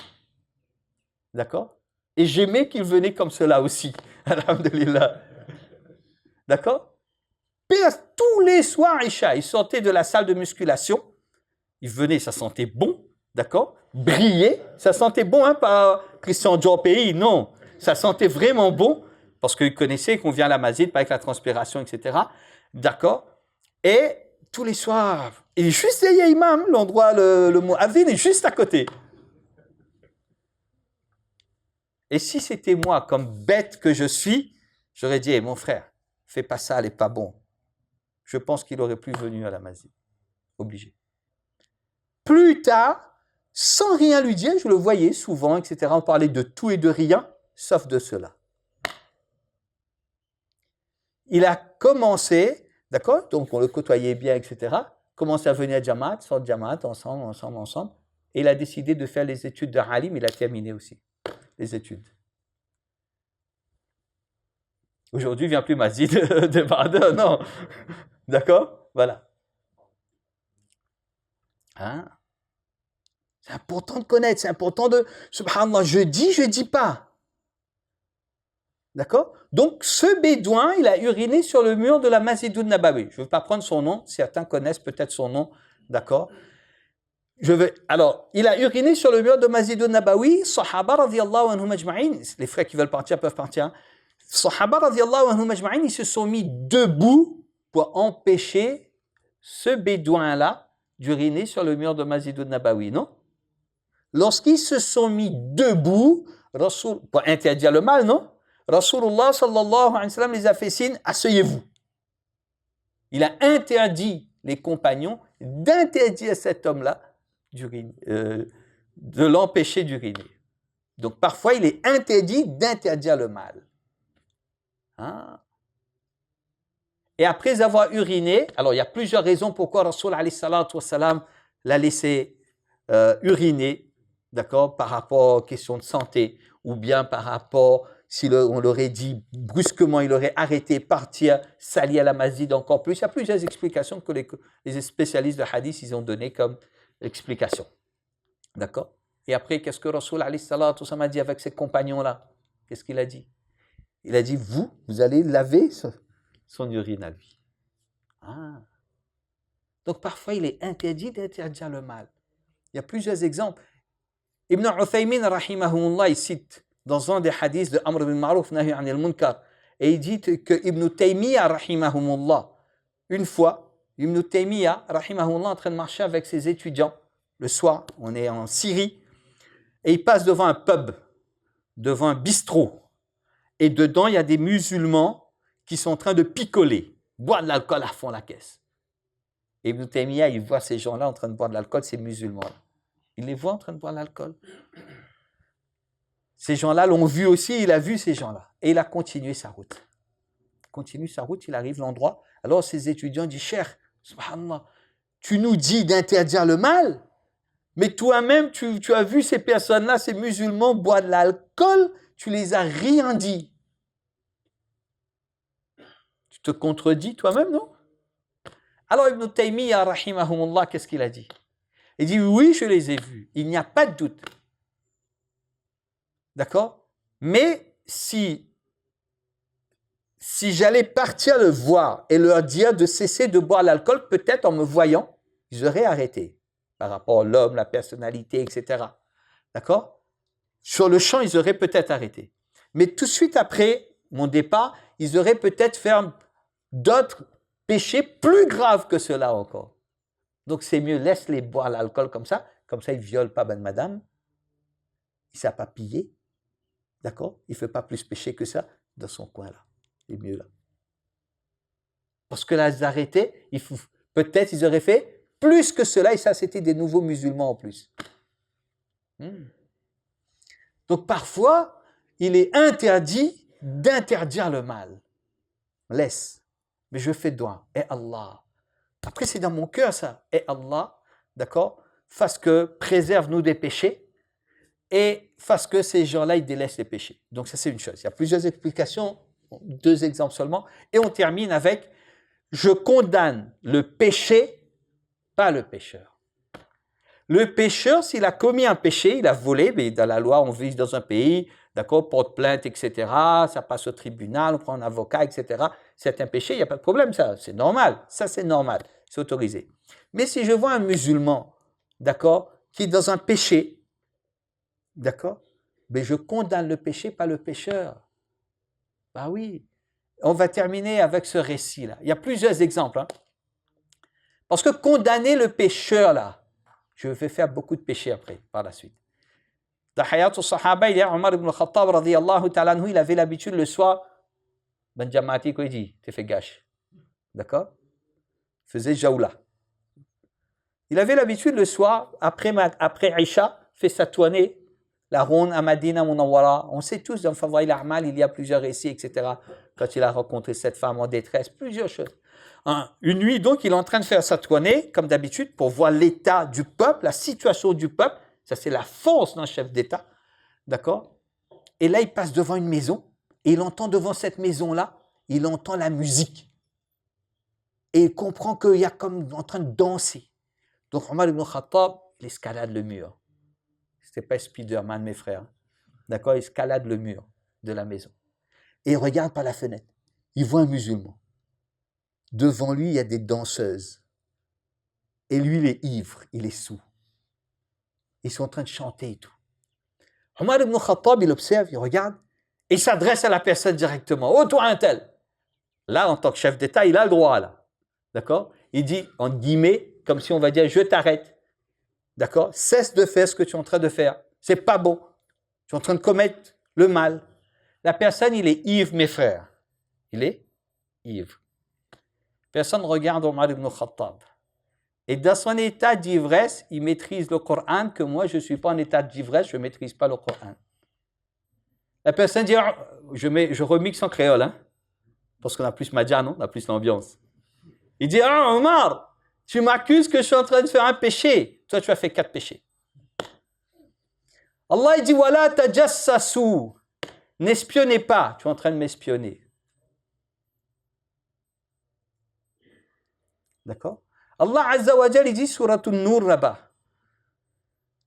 A: D'accord? Et j'aimais qu'il venait comme cela aussi. Alhamdulillah. D'accord? Tous les soirs, Isha, il sortait de la salle de musculation. Il venait, ça sentait bon. D'accord? Brillait. Ça sentait bon, hein, pas Christian Dior pays, non. Ça sentait vraiment bon. Parce qu'il connaissait qu'on vient à la masjid, pas avec la transpiration, etc. D'accord? Et tous les soirs, il est juste derrière l'imam, l'endroit, le muazzin est juste à côté. Et si c'était moi, comme bête que je suis, j'aurais dit, hey, mon frère, fais pas ça, elle n'est pas bon. Je pense qu'il aurait plus venu à la masjid. Obligé. Plus tard, sans rien lui dire, je le voyais souvent, etc. On parlait de tout et de rien, sauf de cela. Il a commencé, d'accord, donc on le côtoyait bien, etc., commencé à venir à Jamaat, sort de Jamaat, ensemble, et il a décidé de faire les études de Halim, il a terminé aussi, les études. Aujourd'hui, il ne vient plus Masjid de Bardeur, non, d'accord, voilà. Hein? C'est important de connaître, c'est important de, subhanallah, je dis pas. D'accord? Donc, ce bédouin, il a uriné sur le mur de la Masjidoun Nabawi. Je ne vais pas prendre son nom, certains connaissent peut-être son nom, d'accord? Alors, il a uriné sur le mur de Masjidoun Nabawi, Sahaba radiyallahu anhum ajma'in, les frères qui veulent partir peuvent partir. Sahaba radiyallahu anhum ajma'in, ils se sont mis debout pour empêcher ce bédouin-là d'uriner sur le mur de Masjidoun Nabawi, non? Lorsqu'ils se sont mis debout, pour interdire le mal, non? Rasulullah sallallahu alayhi wa sallam les a fait signe, asseyez-vous. Il a interdit les compagnons d'interdire cet homme-là de l'empêcher d'uriner. Donc parfois, il est interdit d'interdire le mal. Hein? Et après avoir uriné, alors il y a plusieurs raisons pourquoi Rasul alayhi salatu wa salam l'a laissé uriner, d'accord, par rapport aux questions de santé, ou bien par rapport, si on l'aurait dit brusquement, il aurait arrêté, partir, s'allier à la masjid encore plus. Il y a plusieurs explications que les spécialistes de hadith, ils ont donné comme explication. D'accord? Et après, qu'est-ce que Rasul alayhi salatu wa salam a dit avec ses compagnons-là? Qu'est-ce qu'il a dit? Il a dit, vous allez laver son urine à lui. Ah. Donc parfois, il est interdit d'interdire le mal. Il y a plusieurs exemples. Ibn Uthaymin, rahimahullah, il cite dans un des hadiths de Amr bin Ma'ruf, Nahi anil Munkar, et il dit que Ibn Taymiyyah, rahimahullah, une fois, Ibn Taymiyyah, rahimahullah, en train de marcher avec ses étudiants, le soir, on est en Syrie, et il passe devant un pub, devant un bistrot, et dedans, il y a des musulmans qui sont en train de picoler, boire de l'alcool à fond la caisse. Et Ibn Taymiyyah, il voit ces gens-là en train de boire de l'alcool, ces musulmans-là. Il les voit en train de boire de l'alcool. Ces gens-là l'ont vu aussi, il a vu ces gens-là. Et il a continué sa route. Il continue sa route, il arrive à l'endroit. Alors ses étudiants disent, cher, subhanallah, tu nous dis d'interdire le mal, mais toi-même, tu as vu ces personnes-là, ces musulmans boire de l'alcool, tu les as rien dit. Tu te contredis toi-même, non? Alors Ibn Taymiyyah, rahimahumullah, qu'est-ce qu'il a dit? Il dit, oui, je les ai vus, il n'y a pas de doute. D'accord? Mais si j'allais partir le voir et leur dire de cesser de boire l'alcool, peut-être en me voyant, ils auraient arrêté par rapport à l'homme, la personnalité, etc. D'accord? Sur le champ, ils auraient peut-être arrêté. Mais tout de suite après mon départ, ils auraient peut-être fait d'autres péchés plus graves que cela encore. Donc c'est mieux, laisse-les boire l'alcool comme ça ils ne violent pas ben madame, il ne s'est pas pillé, d'accord? Il ne fait pas plus péché que ça dans son coin là, c'est mieux là. Parce que là, ils arrêtaient, peut-être ils auraient fait plus que cela, et ça c'était des nouveaux musulmans en plus. Donc parfois, il est interdit d'interdire le mal. Laisse, mais je fais doigt, et Allah. Après, c'est dans mon cœur ça. Et Allah, d'accord, fasse que préserve-nous des péchés et fasse que ces gens-là, ils délaissent les péchés. Donc ça, c'est une chose. Il y a plusieurs explications, 2 exemples seulement. Et on termine avec « Je condamne le péché, pas le pécheur ». Le pécheur, s'il a commis un péché, il a volé, mais dans la loi, on vit dans un pays, d'accord, porte plainte, etc., ça passe au tribunal, on prend un avocat, etc., c'est un péché, il n'y a pas de problème, ça, c'est normal, c'est autorisé. Mais si je vois un musulman, d'accord, qui est dans un péché, d'accord, mais je condamne le péché, pas le pécheur. Bah oui, on va terminer avec ce récit-là. Il y a plusieurs exemples, hein. Parce que condamner le pécheur, là, je vais faire beaucoup de péchés après, par la suite. Dans Hayat al-Sahaba, il y a Omar ibn al-Khattab, radiyallahu ta'ala anhu, il avait l'habitude le soir, ben Jamati, quoi il dit, tu fais gâche. D'accord? Il faisait jaoula. Il avait l'habitude le soir, après Aïcha, fait sa tournée, la ronde à Madina Munawwara. On sait tous dans Fadaïl al-A'mal, il y a plusieurs récits, etc. Quand il a rencontré cette femme en détresse, plusieurs choses. Une nuit, donc, il est en train de faire sa tournée, comme d'habitude, pour voir l'état du peuple, la situation du peuple. Ça, c'est la force d'un chef d'État. D'accord? Et là, il passe devant une maison, et il entend devant cette maison-là, il entend la musique. Et il comprend qu'il y a comme en train de danser. Donc, Omar ibn Khattab, il escalade le mur. Ce n'était pas Spider-Man, mes frères. D'accord? Il escalade le mur de la maison. et il regarde par la fenêtre. Il voit un musulman. Devant lui, il y a des danseuses. Et lui, il est ivre, il est saoul. Ils sont en train de chanter et tout. Omar ibn Khattab, il observe, il regarde, et il s'adresse à la personne directement. Oh, toi, un tel. Là, en tant que chef d'État, il a le droit, là. D'accord? Il dit, en guillemets, comme si on va dire, je t'arrête. D'accord? Cesse de faire ce que tu es en train de faire. C'est pas bon. Tu es en train de commettre le mal. La personne, il est ivre, mes frères. Il est ivre. Personne ne regarde Omar ibn Khattab. Et dans son état d'ivresse, il maîtrise le Coran, que moi, je ne suis pas en état d'ivresse, je ne maîtrise pas le Coran. La personne dit, je remixe en créole, hein, parce qu'on a plus Madja, non? On a plus l'ambiance. Il dit, ah, Omar, tu m'accuses que je suis en train de faire un péché. Toi, tu as fait 4 péchés. Allah, il dit, voilà, tajassasu. N'espionnez pas. Tu es en train de m'espionner. D'accord? Allah Azza wa Jal, il dit, Suratul Nur là-bas.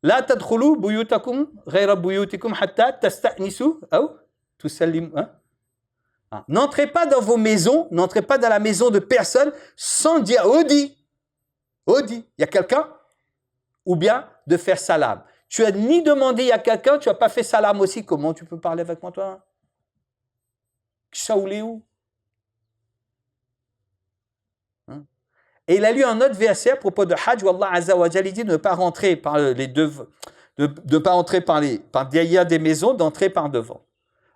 A: La tadkhulu buyutakum ghayra buyutikum hatta tasta'nisu ou tusallimu. N'entrez pas dans vos maisons, n'entrez pas dans la maison de personne sans dire Odi. Odi, il y a quelqu'un? Ou bien de faire salam. Tu as ni demandé il y a quelqu'un, tu n'as pas fait salam aussi. Comment tu peux parler avec moi, toi? Shaoulé où? Et il a lu un autre verset à propos de Hajj où Allah Azza wa Jalla dit de ne pas rentrer par les deux, de pas entrer par derrière des maisons, d'entrer par devant.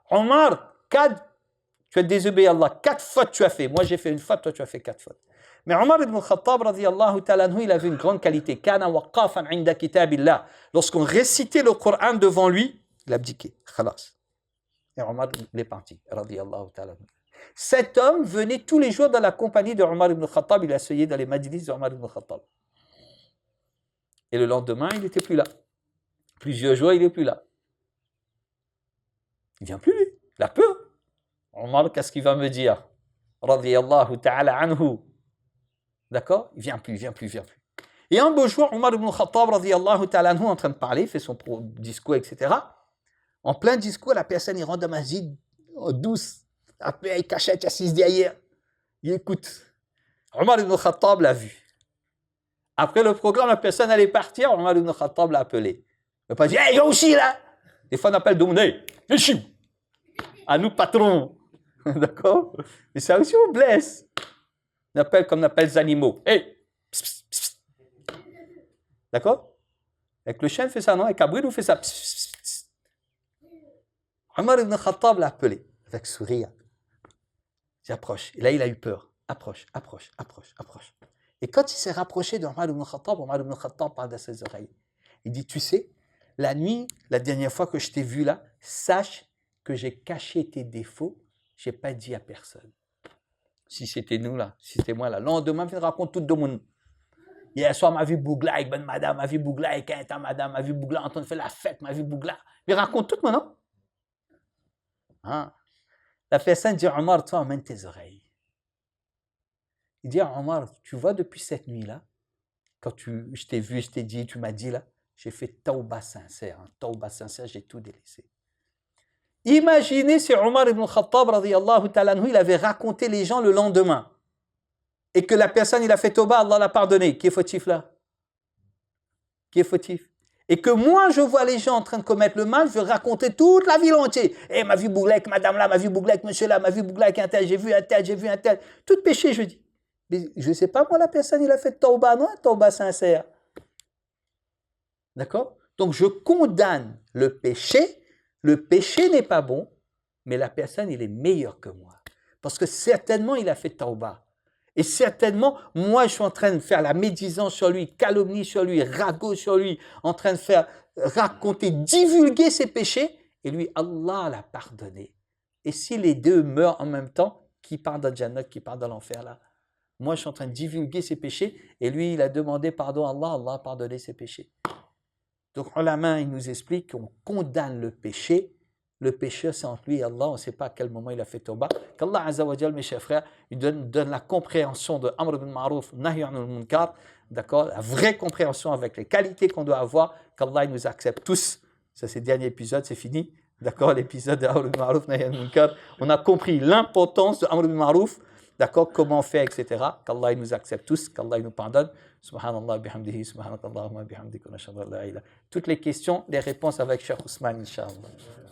A: Omar, tu as désobéi à Allah. 4 fautes tu as fait. Moi j'ai fait une faute, toi tu as fait 4 fautes. Mais Omar ibn Khattab radiyallahu ta'ala anhu, il avait une grande qualité. Kana waqafan 'inda kitabillah. Lorsqu'on récitait le Coran devant lui, il a abdiqué. Khalas. Et Omar il est parti radiyallahu ta'ala anhu. Cet homme venait tous les jours dans la compagnie de Omar ibn Khattab, il asseyait dans les majlis de Omar ibn Khattab. Et le lendemain, il n'était plus là. Plusieurs jours, il n'est plus là. Il ne vient plus, lui. Il a peur. Omar, qu'est-ce qu'il va me dire? Radiyallahu ta'ala anhu. D'accord? Il ne vient plus, il ne vient plus, il ne vient plus. Et un beau jour, Omar ibn Khattab, radiyallahu ta'ala anhu, en train de parler, il fait son discours, etc. En plein discours, la personne, il rentre dans ma masjid en douce. Après, il cachette, il assise derrière. Il écoute. Omar ibn Khattab l'a vu. Après le programme, la personne allait partir. Omar ibn Khattab l'a appelé. Il n'a pas dit, hey, viens aussi là. Des fois, on appelle Domné. Viens ici. À nous, patron. D'accord? Mais ça aussi, on blesse. On appelle comme on appelle les animaux. Hey. Pss, pss, pss. D'accord? Avec le chien, il fait ça, non? Avec Abril, on fait ça. Pss, pss, pss. Omar ibn Khattab l'a appelé. Avec sourire. J'approche. Et là, il a eu peur. Approche, approche, approche, approche. Et quand il s'est rapproché d'Omar ibn Khattab parle de ses oreilles. Il dit, tu sais, la nuit, la dernière fois que je t'ai vu là, sache que j'ai caché tes défauts, je n'ai pas dit à personne. Si c'était nous là, si c'était moi là. Le lendemain, il raconte tout le monde. Hier soir, ma vie bougla avec bonne madame, ma vie bougla avec un madame, ma vie bougla, on fait la fête, ma vie bougla. Il raconte tout maintenant. Hein? La personne dit, Omar, toi, emmène tes oreilles. Il dit, Omar, tu vois, depuis cette nuit-là, quand je t'ai vu, je t'ai dit, tu m'as dit là, j'ai fait tauba sincère. Tauba sincère, j'ai tout délaissé. Imaginez si Omar ibn Khattab, radiyallahu ta'ala anhu, il avait raconté les gens le lendemain. Et que la personne, il a fait tauba, Allah l'a pardonné. Qui est fautif là? Qui est fautif? Et que moi, je vois les gens en train de commettre le mal, je vais raconter toute la ville entière. Eh, ma vie bouglée avec madame là, ma vie bouglée avec monsieur là, ma vie bouglée avec un tel, j'ai vu un tel, j'ai vu un tel. Tout péché, je dis. Mais je ne sais pas, moi, la personne, il a fait tauba, non, tauba sincère. D'accord? Donc, je condamne le péché. Le péché n'est pas bon, mais la personne, il est meilleur que moi. Parce que certainement, il a fait tauba. Et certainement, moi, je suis en train de faire la médisance sur lui, calomnie sur lui, ragot sur lui, en train de faire raconter, divulguer ses péchés. Et lui, Allah l'a pardonné. Et si les deux meurent en même temps, qui part dans le Jannat, qui part dans l'enfer là? Moi, je suis en train de divulguer ses péchés. Et lui, il a demandé pardon à Allah. Allah a pardonné ses péchés. Donc, ulama, il nous explique qu'on condamne le péché. Le pécheur, c'est entre lui et Allah. On ne sait pas à quel moment il a fait tauba. Qu'Allah Azza wa Jal, mes chers frères, il donne la compréhension de Amr bin Ma'rouf, Nahy anil Munkar, d'accord, la vraie compréhension avec les qualités qu'on doit avoir. Qu'Allah nous accepte tous. Ça, c'est le dernier épisode, c'est fini. D'accord, l'épisode de Amr bil Ma'ruf Nahy anil Munkar. On a compris l'importance de Amr bil Ma'ruf, d'accord, comment faire, etc. Qu'Allah nous accepte tous, qu'Allah nous pardonne. Subhanallah bihamdihi, subhanakallahumma bihamdika, wa nashhadu an la ilaha illa. Toutes les questions, les réponses avec Cheikh Ousmane, Inch'Allah.